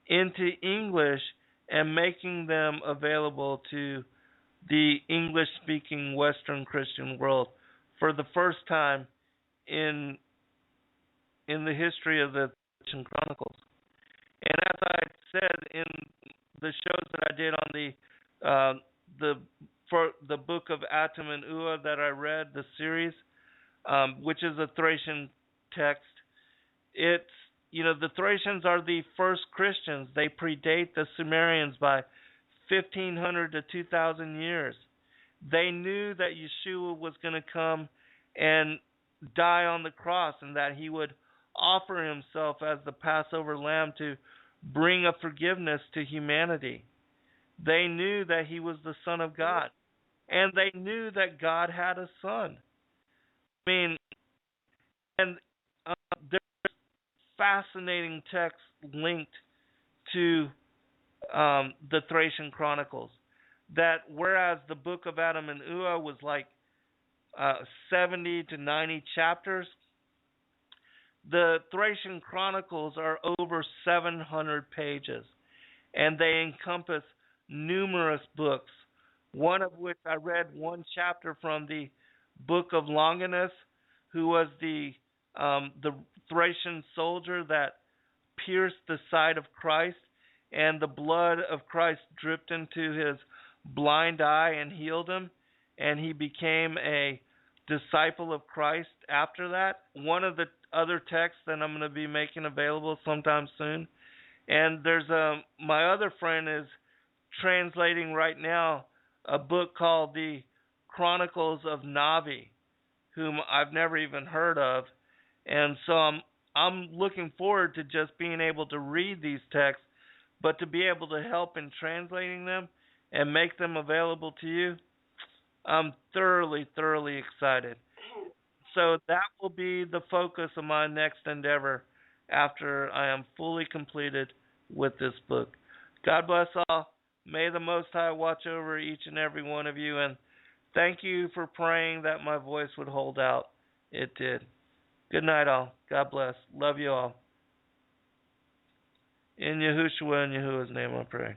into English and making them available to the English-speaking Western Christian world for the first time in the history of the Thracian Chronicles. And as I said in the shows that I did on for the book of Atum and Ua that I read, the series, which is a Thracian text, it's, the Thracians are the first Christians. They predate the Sumerians by 1,500 to 2,000 years. They knew that Yeshua was going to come and die on the cross, and that he would offer himself as the Passover lamb to bring a forgiveness to humanity. They knew that he was the Son of God, and they knew that God had a son. I mean, and there's fascinating texts linked to the Thracian Chronicles, that whereas the book of Atum and Ua was like 70 to 90 chapters, the Thracian Chronicles are over 700 pages, and they encompass numerous books, one of which I read one chapter from the book of Longinus, who was the Thracian soldier that pierced the side of Christ, and the blood of Christ dripped into his blind eye and healed him, and he became a disciple of Christ after that. One of the other texts that I'm going to be making available sometime soon. And there's my other friend is translating right now a book called the Chronicles of Navi, whom I've never even heard of. And so I'm looking forward to just being able to read these texts, but to be able to help in translating them and make them available to you. I'm thoroughly excited. So that will be the focus of my next endeavor after I am fully completed with this book. God bless all. May the Most High watch over each and every one of you, and thank you for praying that my voice would hold out. It did. Good night, all. God bless. Love you all. In Yahushua and Yahuwah's name I pray.